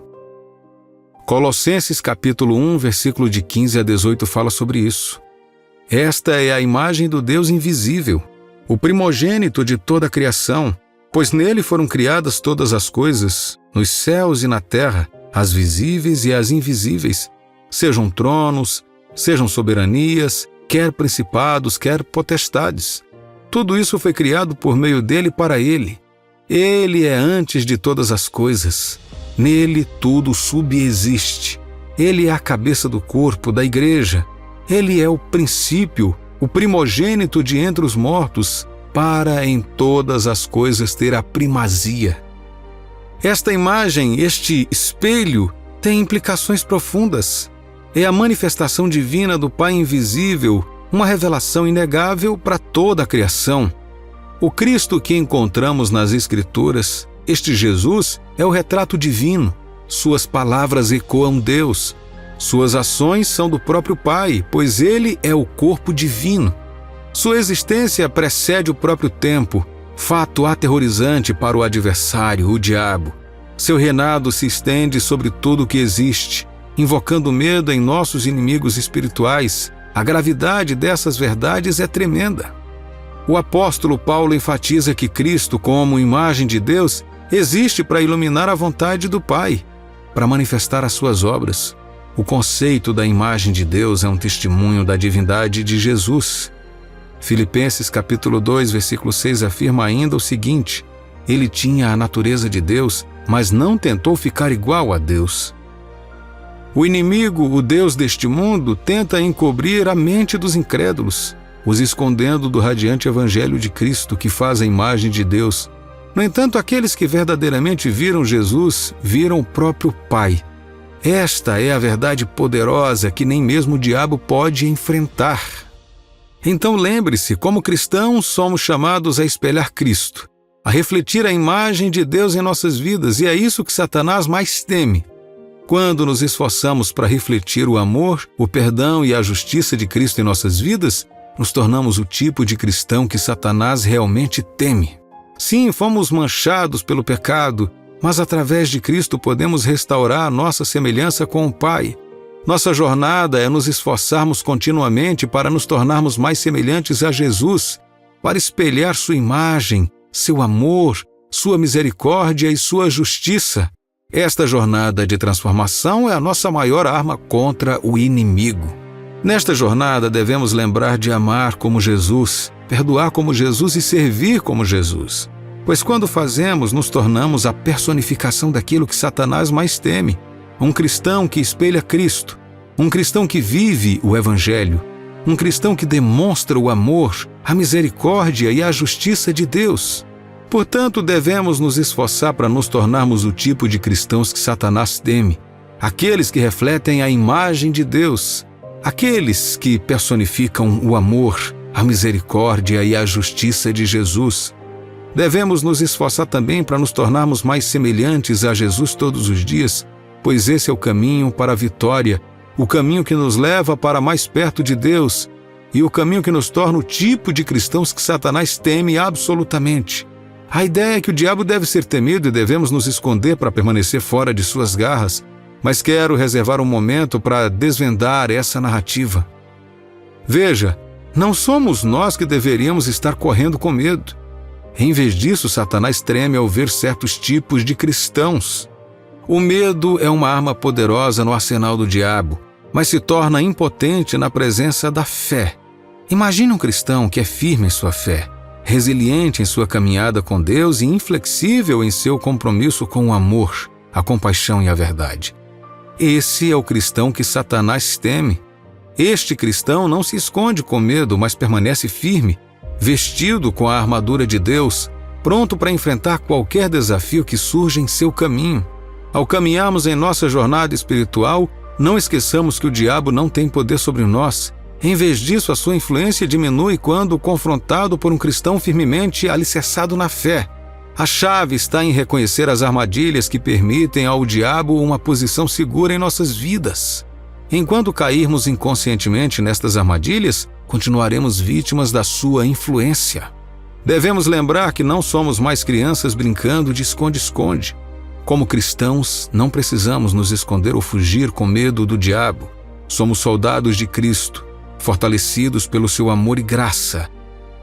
Colossenses capítulo 1, versículo de 15 a 18 fala sobre isso. Esta é a imagem do Deus invisível, o primogênito de toda a criação, pois nele foram criadas todas as coisas, nos céus e na terra, as visíveis e as invisíveis, sejam tronos, sejam soberanias, quer principados, quer potestades. Tudo isso foi criado por meio dele e para ele. Ele é antes de todas as coisas. Nele tudo subsiste. Ele é a cabeça do corpo, da igreja. Ele é o princípio, o primogênito de entre os mortos, para em todas as coisas ter a primazia. Esta imagem, este espelho, tem implicações profundas. É a manifestação divina do Pai invisível, uma revelação inegável para toda a criação. O Cristo que encontramos nas Escrituras, este Jesus, é o retrato divino. Suas palavras ecoam Deus. Suas ações são do próprio Pai, pois Ele é o corpo divino. Sua existência precede o próprio tempo, fato aterrorizante para o adversário, o diabo. Seu reinado se estende sobre tudo o que existe, invocando medo em nossos inimigos espirituais. A gravidade dessas verdades é tremenda. O apóstolo Paulo enfatiza que Cristo, como imagem de Deus, existe para iluminar a vontade do Pai, para manifestar as suas obras. O conceito da imagem de Deus é um testemunho da divindade de Jesus. Filipenses capítulo 2, versículo 6 afirma ainda o seguinte: ele tinha a natureza de Deus, mas não tentou ficar igual a Deus. O inimigo, o Deus deste mundo, tenta encobrir a mente dos incrédulos, os escondendo do radiante evangelho de Cristo que faz a imagem de Deus. No entanto, aqueles que verdadeiramente viram Jesus, viram o próprio Pai. Esta é a verdade poderosa que nem mesmo o diabo pode enfrentar. Então lembre-se, como cristãos somos chamados a espelhar Cristo, a refletir a imagem de Deus em nossas vidas, e é isso que Satanás mais teme. Quando nos esforçamos para refletir o amor, o perdão e a justiça de Cristo em nossas vidas, nos tornamos o tipo de cristão que Satanás realmente teme. Sim, fomos manchados pelo pecado, mas através de Cristo podemos restaurar nossa semelhança com o Pai. Nossa jornada é nos esforçarmos continuamente para nos tornarmos mais semelhantes a Jesus, para espelhar sua imagem, seu amor, sua misericórdia e sua justiça. Esta jornada de transformação é a nossa maior arma contra o inimigo. Nesta jornada devemos lembrar de amar como Jesus, perdoar como Jesus e servir como Jesus. Pois quando fazemos, nos tornamos a personificação daquilo que Satanás mais teme. Um cristão que espelha Cristo, um cristão que vive o Evangelho, um cristão que demonstra o amor, a misericórdia e a justiça de Deus. Portanto, devemos nos esforçar para nos tornarmos o tipo de cristãos que Satanás teme, aqueles que refletem a imagem de Deus, aqueles que personificam o amor, a misericórdia e a justiça de Jesus. Devemos nos esforçar também para nos tornarmos mais semelhantes a Jesus todos os dias, pois esse é o caminho para a vitória, o caminho que nos leva para mais perto de Deus e o caminho que nos torna o tipo de cristãos que Satanás teme absolutamente. A ideia é que o diabo deve ser temido e devemos nos esconder para permanecer fora de suas garras, mas quero reservar um momento para desvendar essa narrativa. Veja, não somos nós que deveríamos estar correndo com medo. Em vez disso, Satanás treme ao ver certos tipos de cristãos. O medo é uma arma poderosa no arsenal do diabo, mas se torna impotente na presença da fé. Imagine um cristão que é firme em sua fé, resiliente em sua caminhada com Deus e inflexível em seu compromisso com o amor, a compaixão e a verdade. Esse é o cristão que Satanás teme. Este cristão não se esconde com medo, mas permanece firme, vestido com a armadura de Deus, pronto para enfrentar qualquer desafio que surja em seu caminho. Ao caminharmos em nossa jornada espiritual, não esqueçamos que o diabo não tem poder sobre nós. Em vez disso, a sua influência diminui quando confrontado por um cristão firmemente alicerçado na fé. A chave está em reconhecer as armadilhas que permitem ao diabo uma posição segura em nossas vidas. Enquanto cairmos inconscientemente nestas armadilhas, continuaremos vítimas da sua influência. Devemos lembrar que não somos mais crianças brincando de esconde-esconde. Como cristãos, não precisamos nos esconder ou fugir com medo do diabo. Somos soldados de Cristo, fortalecidos pelo seu amor e graça.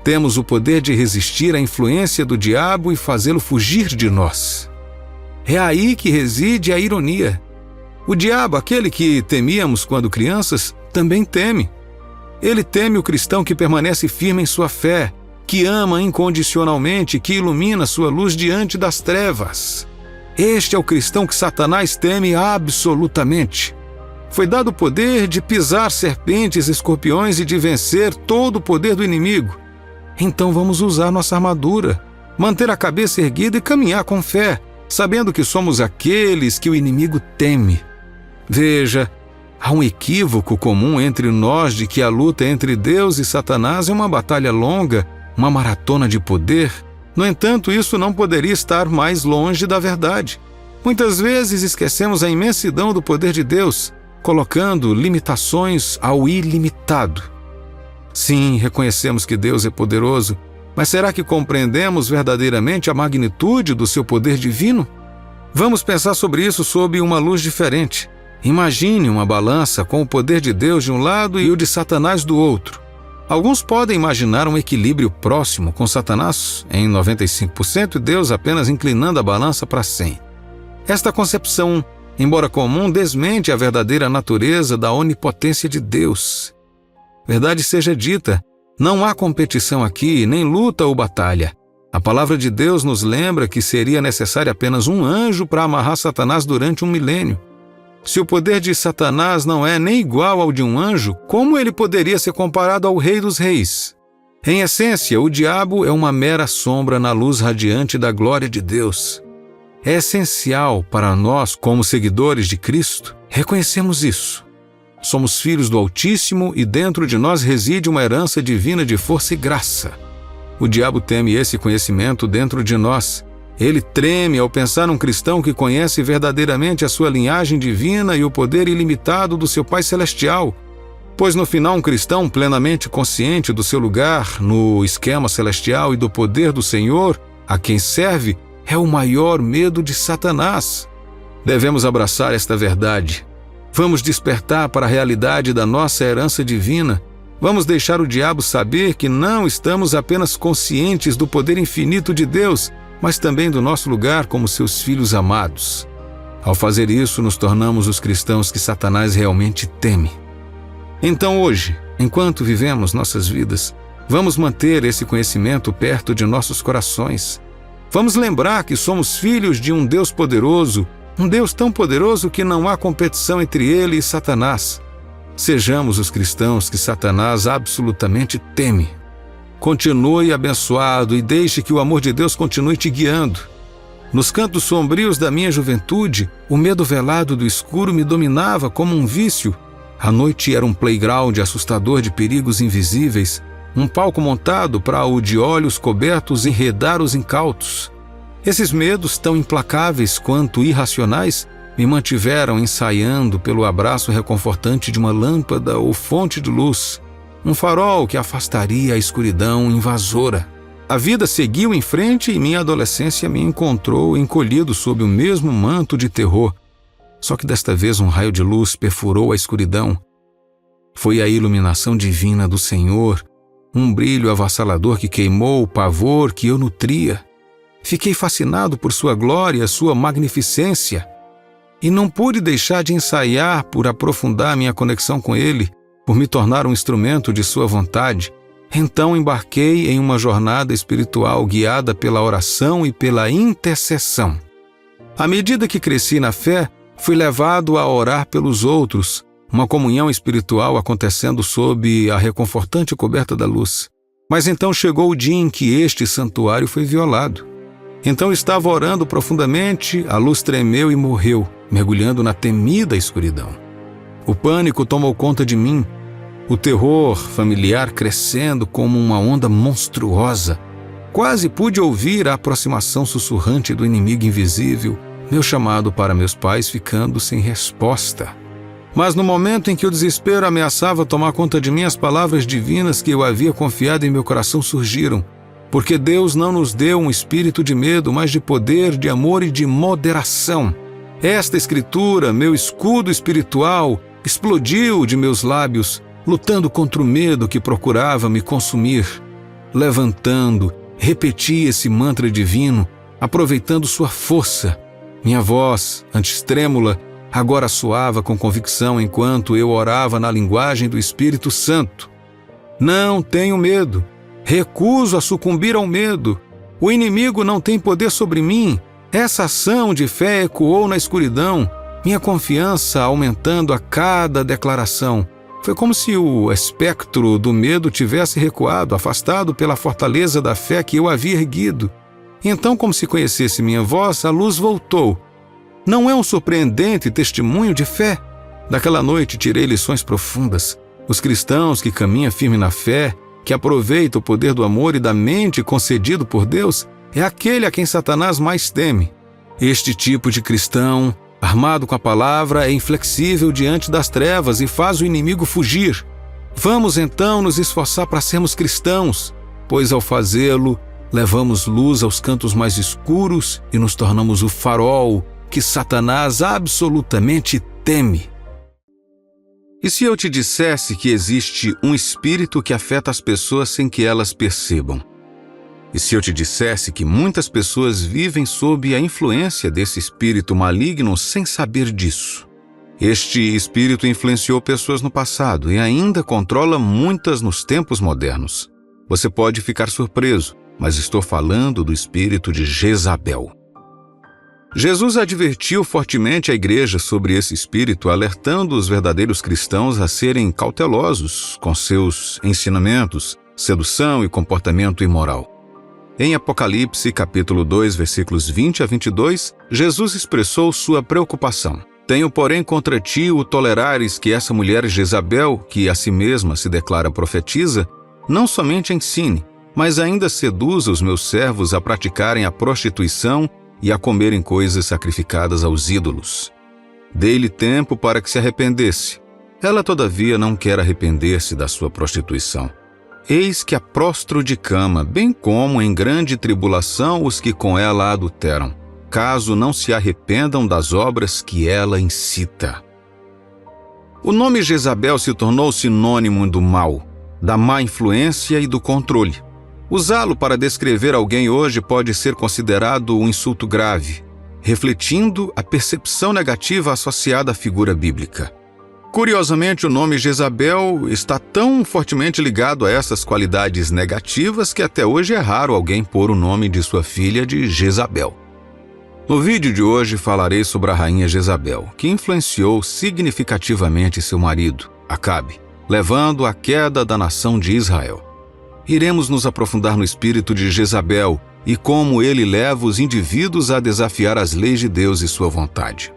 Temos o poder de resistir à influência do diabo e fazê-lo fugir de nós. É aí que reside a ironia. O diabo, aquele que temíamos quando crianças, também teme. Ele teme o cristão que permanece firme em sua fé, que ama incondicionalmente, que ilumina sua luz diante das trevas. Este é o cristão que Satanás teme absolutamente. Foi dado o poder de pisar serpentes, escorpiões e de vencer todo o poder do inimigo. Então vamos usar nossa armadura, manter a cabeça erguida e caminhar com fé, sabendo que somos aqueles que o inimigo teme. Veja, há um equívoco comum entre nós de que a luta entre Deus e Satanás é uma batalha longa, uma maratona de poder. No entanto, isso não poderia estar mais longe da verdade. Muitas vezes esquecemos a imensidão do poder de Deus, colocando limitações ao ilimitado. Sim, reconhecemos que Deus é poderoso, mas será que compreendemos verdadeiramente a magnitude do seu poder divino? Vamos pensar sobre isso sob uma luz diferente. Imagine uma balança com o poder de Deus de um lado e o de Satanás do outro. Alguns podem imaginar um equilíbrio próximo, com Satanás em 95% e Deus apenas inclinando a balança para 100%. Esta concepção, embora comum, desmente a verdadeira natureza da onipotência de Deus. Verdade seja dita, não há competição aqui, nem luta ou batalha. A palavra de Deus nos lembra que seria necessário apenas um anjo para amarrar Satanás durante 1 milênio. Se o poder de Satanás não é nem igual ao de um anjo, como ele poderia ser comparado ao Rei dos Reis? Em essência, o diabo é uma mera sombra na luz radiante da glória de Deus. É essencial para nós, como seguidores de Cristo, reconhecemos isso. Somos filhos do Altíssimo e dentro de nós reside uma herança divina de força e graça. O diabo teme esse conhecimento dentro de nós. Ele treme ao pensar num cristão que conhece verdadeiramente a sua linhagem divina e o poder ilimitado do seu Pai Celestial. Pois no final, um cristão plenamente consciente do seu lugar no esquema celestial e do poder do Senhor, a quem serve, é o maior medo de Satanás. Devemos abraçar esta verdade. Vamos despertar para a realidade da nossa herança divina. Vamos deixar o diabo saber que não estamos apenas conscientes do poder infinito de Deus, mas também do nosso lugar como seus filhos amados. Ao fazer isso, nos tornamos os cristãos que Satanás realmente teme. Então hoje, enquanto vivemos nossas vidas, vamos manter esse conhecimento perto de nossos corações. Vamos lembrar que somos filhos de um Deus poderoso, um Deus tão poderoso que não há competição entre Ele e Satanás. Sejamos os cristãos que Satanás absolutamente teme. Continue abençoado e deixe que o amor de Deus continue te guiando. Nos cantos sombrios da minha juventude, o medo velado do escuro me dominava como um vício. A noite era um playground assustador de perigos invisíveis, um palco montado para o de olhos cobertos enredar os incautos. Esses medos, tão implacáveis quanto irracionais, me mantiveram ensaiando pelo abraço reconfortante de uma lâmpada ou fonte de luz, um farol que afastaria a escuridão invasora. A vida seguiu em frente e minha adolescência me encontrou encolhido sob o mesmo manto de terror. Só que desta vez um raio de luz perfurou a escuridão. Foi a iluminação divina do Senhor, um brilho avassalador que queimou o pavor que eu nutria. Fiquei fascinado por sua glória, sua magnificência, e não pude deixar de ensaiar por aprofundar minha conexão com Ele, por me tornar um instrumento de sua vontade. Então embarquei em uma jornada espiritual guiada pela oração e pela intercessão. À medida que cresci na fé, fui levado a orar pelos outros, uma comunhão espiritual acontecendo sob a reconfortante coberta da luz. Mas então chegou o dia em que este santuário foi violado. Então estava orando profundamente, a luz tremeu e morreu, mergulhando na temida escuridão. O pânico tomou conta de mim, o terror familiar crescendo como uma onda monstruosa. Quase pude ouvir a aproximação sussurrante do inimigo invisível, meu chamado para meus pais ficando sem resposta. Mas no momento em que o desespero ameaçava tomar conta de mim, as palavras divinas que eu havia confiado em meu coração surgiram. Porque Deus não nos deu um espírito de medo, mas de poder, de amor e de moderação. Esta escritura, meu escudo espiritual, explodiu de meus lábios, lutando contra o medo que procurava me consumir. Levantando, repeti esse mantra divino, aproveitando sua força. Minha voz, antes trêmula, agora soava com convicção enquanto eu orava na linguagem do Espírito Santo. Não tenho medo. Recuso a sucumbir ao medo. O inimigo não tem poder sobre mim. Essa ação de fé ecoou na escuridão, minha confiança aumentando a cada declaração. Foi como se o espectro do medo tivesse recuado, afastado pela fortaleza da fé que eu havia erguido. Então, como se conhecesse minha voz, a luz voltou. Não é um surpreendente testemunho de fé? Daquela noite tirei lições profundas. Os cristãos que caminham firme na fé, que aproveita o poder do amor e da mente concedido por Deus, é aquele a quem Satanás mais teme. Este tipo de cristão, armado com a palavra, é inflexível diante das trevas e faz o inimigo fugir. Vamos então nos esforçar para sermos cristãos, pois ao fazê-lo, levamos luz aos cantos mais escuros e nos tornamos o farol que Satanás absolutamente teme. E se eu te dissesse que existe um espírito que afeta as pessoas sem que elas percebam? E se eu te dissesse que muitas pessoas vivem sob a influência desse espírito maligno sem saber disso? Este espírito influenciou pessoas no passado e ainda controla muitas nos tempos modernos. Você pode ficar surpreso, mas estou falando do espírito de Jezabel. Jesus advertiu fortemente a igreja sobre esse espírito, alertando os verdadeiros cristãos a serem cautelosos com seus ensinamentos, sedução e comportamento imoral. Em Apocalipse, capítulo 2, versículos 20 a 22, Jesus expressou sua preocupação. Tenho, porém, contra ti o tolerares que essa mulher Jezabel, que a si mesma se declara profetisa, não somente ensine, mas ainda seduza os meus servos a praticarem a prostituição e a comerem coisas sacrificadas aos ídolos. Dei-lhe tempo para que se arrependesse. Ela, todavia, não quer arrepender-se da sua prostituição. Eis que a prostro de cama, bem como em grande tribulação os que com ela adulteram, caso não se arrependam das obras que ela incita. O nome Jezabel se tornou sinônimo do mal, da má influência e do controle. Usá-lo para descrever alguém hoje pode ser considerado um insulto grave, refletindo a percepção negativa associada à figura bíblica. Curiosamente, o nome Jezabel está tão fortemente ligado a essas qualidades negativas que até hoje é raro alguém pôr o nome de sua filha de Jezabel. No vídeo de hoje falarei sobre a rainha Jezabel, que influenciou significativamente seu marido, Acabe, levando à queda da nação de Israel. Iremos nos aprofundar no espírito de Jezabel e como ele leva os indivíduos a desafiar as leis de Deus e sua vontade.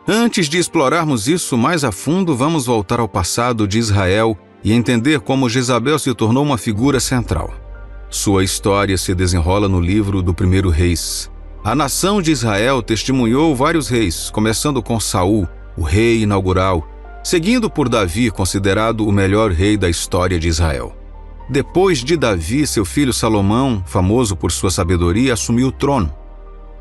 Antes de explorarmos isso mais a fundo, vamos voltar ao passado de Israel e entender como Jezabel se tornou uma figura central. Sua história se desenrola no livro do 1º Reis. A nação de Israel testemunhou vários reis, começando com Saul, o rei inaugural, seguindo por Davi, considerado o melhor rei da história de Israel. Depois de Davi, seu filho Salomão, famoso por sua sabedoria, assumiu o trono.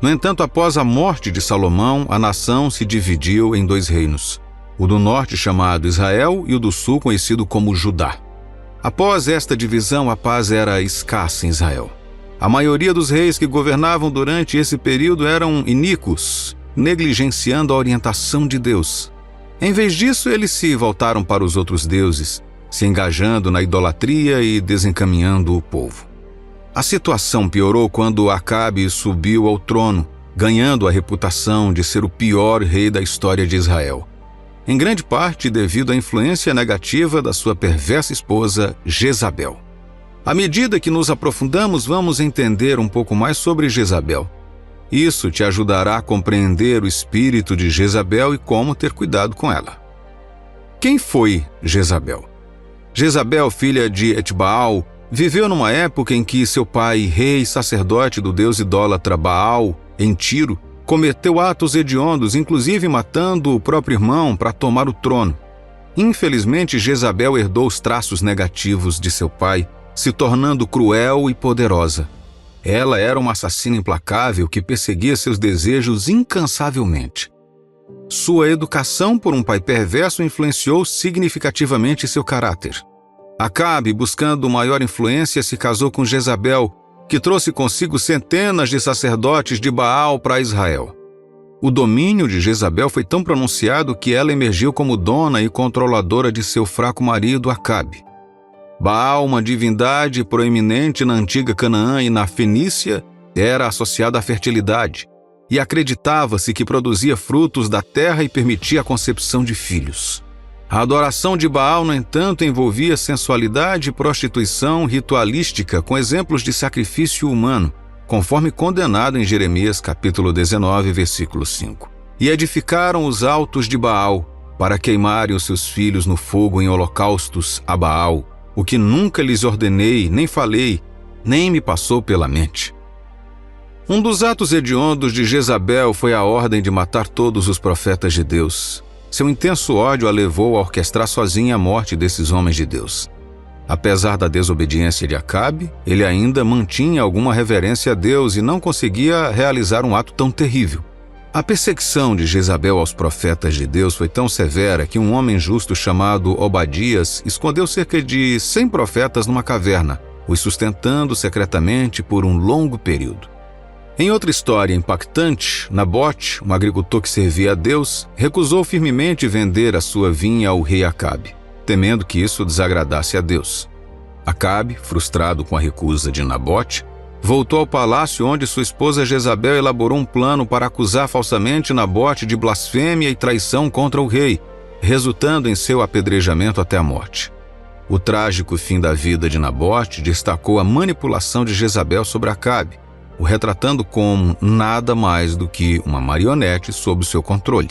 No entanto, após a morte de Salomão, a nação se dividiu em 2 reinos, o do norte chamado Israel e o do sul conhecido como Judá. Após esta divisão, a paz era escassa em Israel. A maioria dos reis que governavam durante esse período eram iníquos, negligenciando a orientação de Deus. Em vez disso, eles se voltaram para os outros deuses, se engajando na idolatria e desencaminhando o povo. A situação piorou quando Acabe subiu ao trono, ganhando a reputação de ser o pior rei da história de Israel, em grande parte devido à influência negativa da sua perversa esposa, Jezabel. À medida que nos aprofundamos, vamos entender um pouco mais sobre Jezabel. Isso te ajudará a compreender o espírito de Jezabel e como ter cuidado com ela. Quem foi Jezabel? Jezabel, filha de Etbaal, viveu numa época em que seu pai, rei sacerdote do deus idólatra Baal, em Tiro, cometeu atos hediondos, inclusive matando o próprio irmão para tomar o trono. Infelizmente, Jezabel herdou os traços negativos de seu pai, se tornando cruel e poderosa. Ela era uma assassina implacável que perseguia seus desejos incansavelmente. Sua educação por um pai perverso influenciou significativamente seu caráter. Acabe, buscando maior influência, se casou com Jezabel, que trouxe consigo centenas de sacerdotes de Baal para Israel. O domínio de Jezabel foi tão pronunciado que ela emergiu como dona e controladora de seu fraco marido Acabe. Baal, uma divindade proeminente na antiga Canaã e na Fenícia, era associada à fertilidade, e acreditava-se que produzia frutos da terra e permitia a concepção de filhos. A adoração de Baal, no entanto, envolvia sensualidade e prostituição ritualística com exemplos de sacrifício humano, conforme condenado em Jeremias capítulo 19, versículo 5. E edificaram os altos de Baal, para queimarem os seus filhos no fogo em holocaustos a Baal, o que nunca lhes ordenei, nem falei, nem me passou pela mente. Um dos atos hediondos de Jezabel foi a ordem de matar todos os profetas de Deus. Seu intenso ódio a levou a orquestrar sozinha a morte desses homens de Deus. Apesar da desobediência de Acabe, ele ainda mantinha alguma reverência a Deus e não conseguia realizar um ato tão terrível. A perseguição de Jezabel aos profetas de Deus foi tão severa que um homem justo chamado Obadias escondeu cerca de 100 profetas numa caverna, os sustentando secretamente por um longo período. Em outra história impactante, Nabote, um agricultor que servia a Deus, recusou firmemente vender a sua vinha ao rei Acabe, temendo que isso desagradasse a Deus. Acabe, frustrado com a recusa de Nabote, voltou ao palácio onde sua esposa Jezabel elaborou um plano para acusar falsamente Nabote de blasfêmia e traição contra o rei, resultando em seu apedrejamento até a morte. O trágico fim da vida de Nabote destacou a manipulação de Jezabel sobre Acabe, o retratando como nada mais do que uma marionete sob seu controle.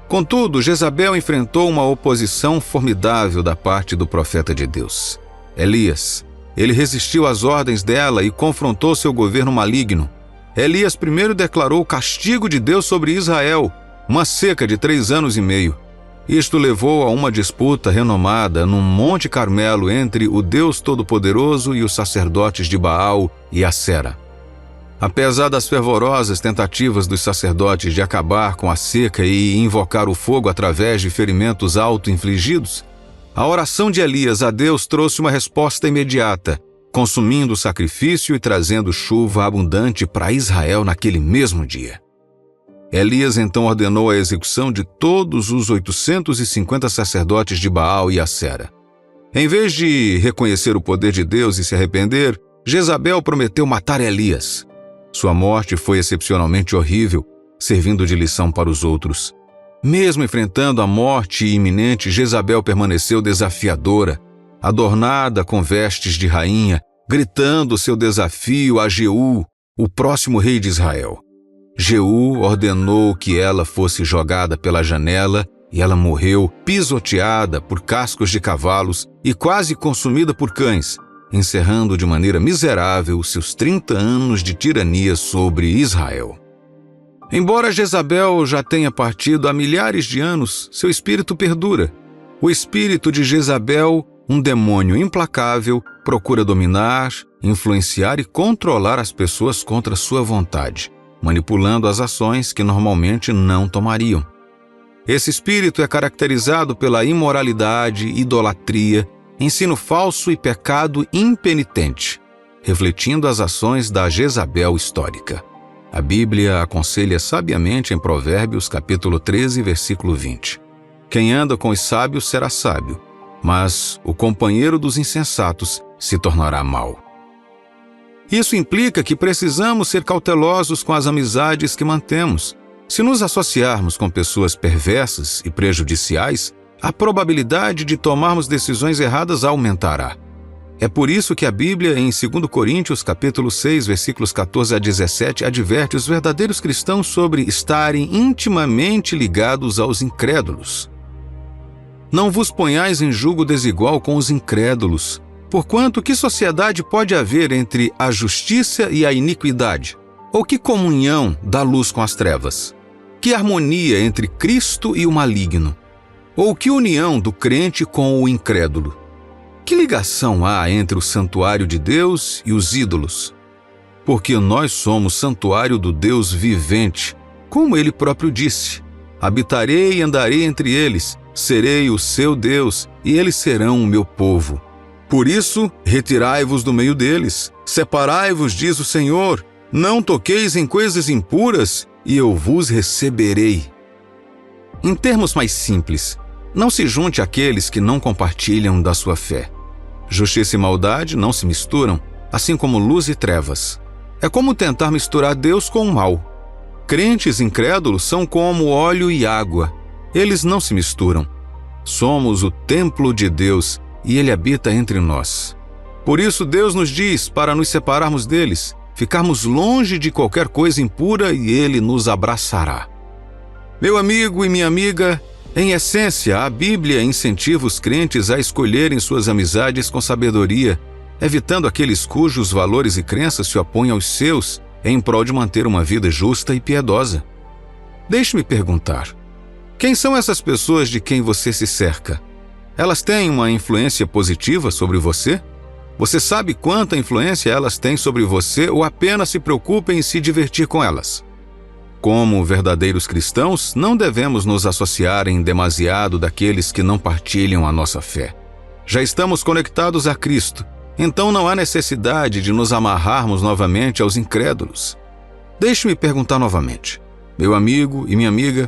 Contudo, Jezabel enfrentou uma oposição formidável da parte do profeta de Deus, Elias, Ele resistiu às ordens dela e confrontou seu governo maligno. Elias primeiro declarou o castigo de Deus sobre Israel, uma seca de 3 anos e meio. Isto levou a uma disputa renomada no Monte Carmelo entre o Deus Todo-Poderoso e os sacerdotes de Baal e Acera. Apesar das fervorosas tentativas dos sacerdotes de acabar com a seca e invocar o fogo através de ferimentos auto-infligidos, a oração de Elias a Deus trouxe uma resposta imediata, consumindo o sacrifício e trazendo chuva abundante para Israel naquele mesmo dia. Elias então ordenou a execução de todos os 850 sacerdotes de Baal e Acera. Em vez de reconhecer o poder de Deus e se arrepender, Jezabel prometeu matar Elias. Sua morte foi excepcionalmente horrível, servindo de lição para os outros. Mesmo enfrentando a morte iminente, Jezabel permaneceu desafiadora, adornada com vestes de rainha, gritando seu desafio a Jeú, o próximo rei de Israel. Jeú ordenou que ela fosse jogada pela janela e ela morreu pisoteada por cascos de cavalos e quase consumida por cães, encerrando de maneira miserável seus 30 anos de tirania sobre Israel. Embora Jezabel já tenha partido há milhares de anos, seu espírito perdura. O espírito de Jezabel, um demônio implacável, procura dominar, influenciar e controlar as pessoas contra sua vontade, manipulando as ações que normalmente não tomariam. Esse espírito é caracterizado pela imoralidade, idolatria, ensino falso e pecado impenitente, refletindo as ações da Jezabel histórica. A Bíblia aconselha sabiamente em Provérbios capítulo 13, versículo 20. Quem anda com os sábios será sábio, mas o companheiro dos insensatos se tornará mau. Isso implica que precisamos ser cautelosos com as amizades que mantemos. Se nos associarmos com pessoas perversas e prejudiciais, a probabilidade de tomarmos decisões erradas aumentará. É por isso que a Bíblia, em 2 Coríntios, capítulo 6, versículos 14 a 17, adverte os verdadeiros cristãos sobre estarem intimamente ligados aos incrédulos. Não vos ponhais em julgo desigual com os incrédulos, porquanto que sociedade pode haver entre a justiça e a iniquidade? Ou que comunhão da luz com as trevas? Que harmonia entre Cristo e o maligno? Ou que união do crente com o incrédulo? Que ligação há entre o santuário de Deus e os ídolos? Porque nós somos santuário do Deus vivente, como ele próprio disse: habitarei e andarei entre eles, serei o seu Deus, e eles serão o meu povo. Por isso, retirai-vos do meio deles, separai-vos, diz o Senhor, não toqueis em coisas impuras, e eu vos receberei. Em termos mais simples, não se junte àqueles que não compartilham da sua fé. Justiça e maldade não se misturam, assim como luz e trevas. É como tentar misturar Deus com o mal. Crentes incrédulos são como óleo e água. Eles não se misturam. Somos o templo de Deus e Ele habita entre nós. Por isso Deus nos diz para nos separarmos deles, ficarmos longe de qualquer coisa impura e Ele nos abraçará. Meu amigo e minha amiga, em essência, a Bíblia incentiva os crentes a escolherem suas amizades com sabedoria, evitando aqueles cujos valores e crenças se opõem aos seus, em prol de manter uma vida justa e piedosa. Deixe-me perguntar, quem são essas pessoas de quem você se cerca? Elas têm uma influência positiva sobre você? Você sabe quanta influência elas têm sobre você ou apenas se preocupa em se divertir com elas? Como verdadeiros cristãos, não devemos nos associar em demasiado daqueles que não partilham a nossa fé. Já estamos conectados a Cristo, então não há necessidade de nos amarrarmos novamente aos incrédulos. Deixe-me perguntar novamente, meu amigo e minha amiga,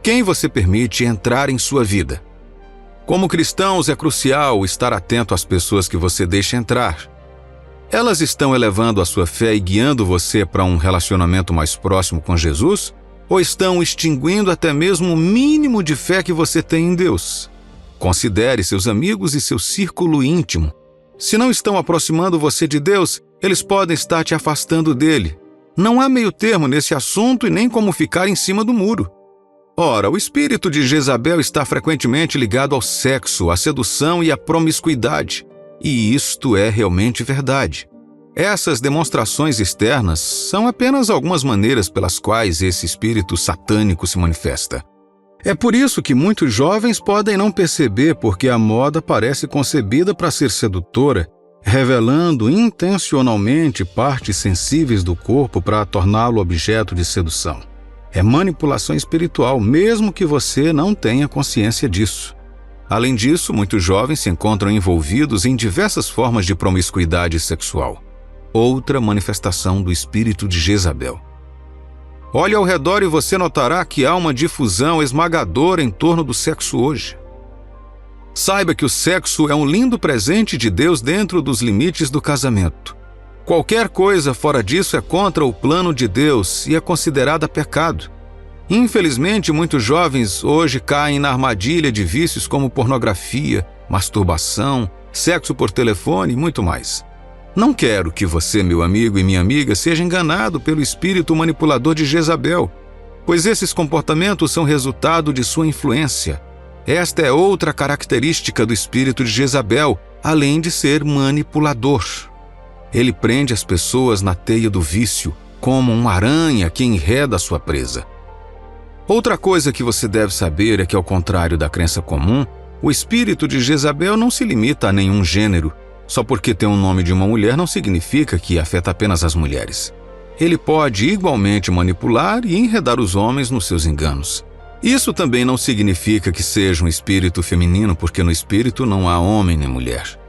quem você permite entrar em sua vida? Como cristãos, é crucial estar atento às pessoas que você deixa entrar. Elas estão elevando a sua fé e guiando você para um relacionamento mais próximo com Jesus? Ou estão extinguindo até mesmo o mínimo de fé que você tem em Deus? Considere seus amigos e seu círculo íntimo. Se não estão aproximando você de Deus, eles podem estar te afastando dele. Não há meio termo nesse assunto e nem como ficar em cima do muro. Ora, o espírito de Jezabel está frequentemente ligado ao sexo, à sedução e à promiscuidade. E isto é realmente verdade. Essas demonstrações externas são apenas algumas maneiras pelas quais esse espírito satânico se manifesta. É por isso que muitos jovens podem não perceber porque a moda parece concebida para ser sedutora, revelando intencionalmente partes sensíveis do corpo para torná-lo objeto de sedução. É manipulação espiritual, mesmo que você não tenha consciência disso. Além disso, muitos jovens se encontram envolvidos em diversas formas de promiscuidade sexual. Outra manifestação do espírito de Jezabel. Olhe ao redor e você notará que há uma difusão esmagadora em torno do sexo hoje. Saiba que o sexo é um lindo presente de Deus dentro dos limites do casamento. Qualquer coisa fora disso é contra o plano de Deus e é considerada pecado. Infelizmente, muitos jovens hoje caem na armadilha de vícios como pornografia, masturbação, sexo por telefone e muito mais. Não quero que você, meu amigo e minha amiga, seja enganado pelo espírito manipulador de Jezabel, pois esses comportamentos são resultado de sua influência. Esta é outra característica do espírito de Jezabel, além de ser manipulador. Ele prende as pessoas na teia do vício, como uma aranha que enreda a sua presa. Outra coisa que você deve saber é que, ao contrário da crença comum, o espírito de Jezabel não se limita a nenhum gênero. Só porque tem o nome de uma mulher não significa que afeta apenas as mulheres. Ele pode igualmente manipular e enredar os homens nos seus enganos. Isso também não significa que seja um espírito feminino, porque no espírito não há homem nem mulher.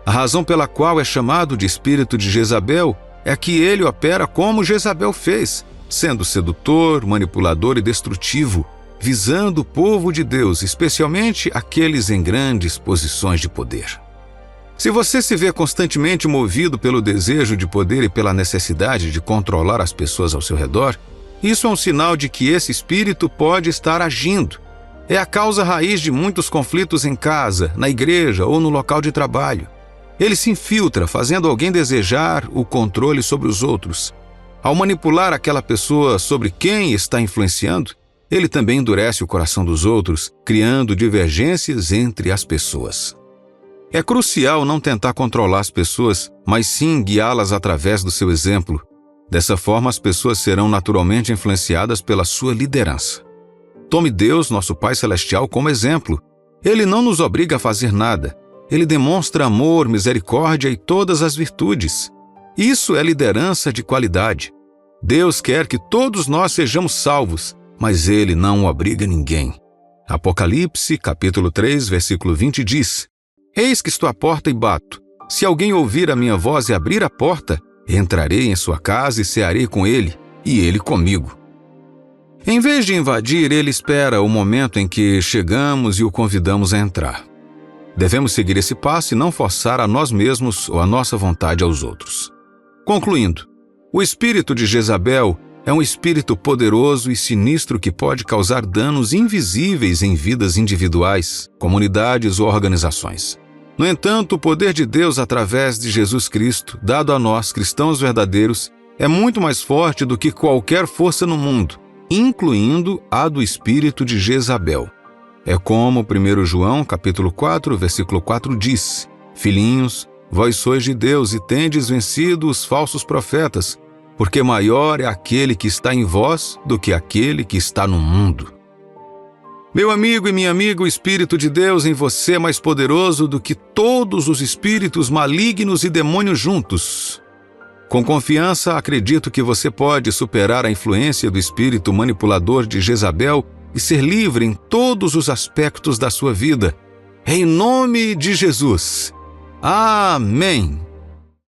A razão pela qual é chamado de espírito de Jezabel é que ele opera como Jezabel fez, sendo sedutor, manipulador e destrutivo, visando o povo de Deus, especialmente aqueles em grandes posições de poder. Se você se vê constantemente movido pelo desejo de poder e pela necessidade de controlar as pessoas ao seu redor, isso é um sinal de que esse espírito pode estar agindo. É a causa raiz de muitos conflitos em casa, na igreja ou no local de trabalho. Ele se infiltra, fazendo alguém desejar o controle sobre os outros. Ao manipular aquela pessoa sobre quem está influenciando, ele também endurece o coração dos outros, criando divergências entre as pessoas. É crucial não tentar controlar as pessoas, mas sim guiá-las através do seu exemplo. Dessa forma, as pessoas serão naturalmente influenciadas pela sua liderança. Tome Deus, nosso Pai Celestial, como exemplo. Ele não nos obriga a fazer nada. Ele demonstra amor, misericórdia e todas as virtudes. Isso é liderança de qualidade. Deus quer que todos nós sejamos salvos, mas Ele não obriga ninguém. Apocalipse, capítulo 3, versículo 20 diz: Eis que estou à porta e bato. Se alguém ouvir a minha voz e abrir a porta, entrarei em sua casa e cearei com ele, e ele comigo. Em vez de invadir, ele espera o momento em que chegamos e o convidamos a entrar. Devemos seguir esse passo e não forçar a nós mesmos ou a nossa vontade aos outros. Concluindo, o espírito de Jezabel é um espírito poderoso e sinistro que pode causar danos invisíveis em vidas individuais, comunidades ou organizações. No entanto, o poder de Deus através de Jesus Cristo, dado a nós, cristãos verdadeiros, é muito mais forte do que qualquer força no mundo, incluindo a do espírito de Jezabel. É como 1 João, capítulo 4, versículo 4 diz: Filhinhos, vós sois de Deus e tendes vencido os falsos profetas, porque maior é aquele que está em vós do que aquele que está no mundo. Meu amigo e minha amiga, o Espírito de Deus em você é mais poderoso do que todos os espíritos malignos e demônios juntos. Com confiança, acredito que você pode superar a influência do espírito manipulador de Jezabel e ser livre em todos os aspectos da sua vida. Em nome de Jesus. Amém.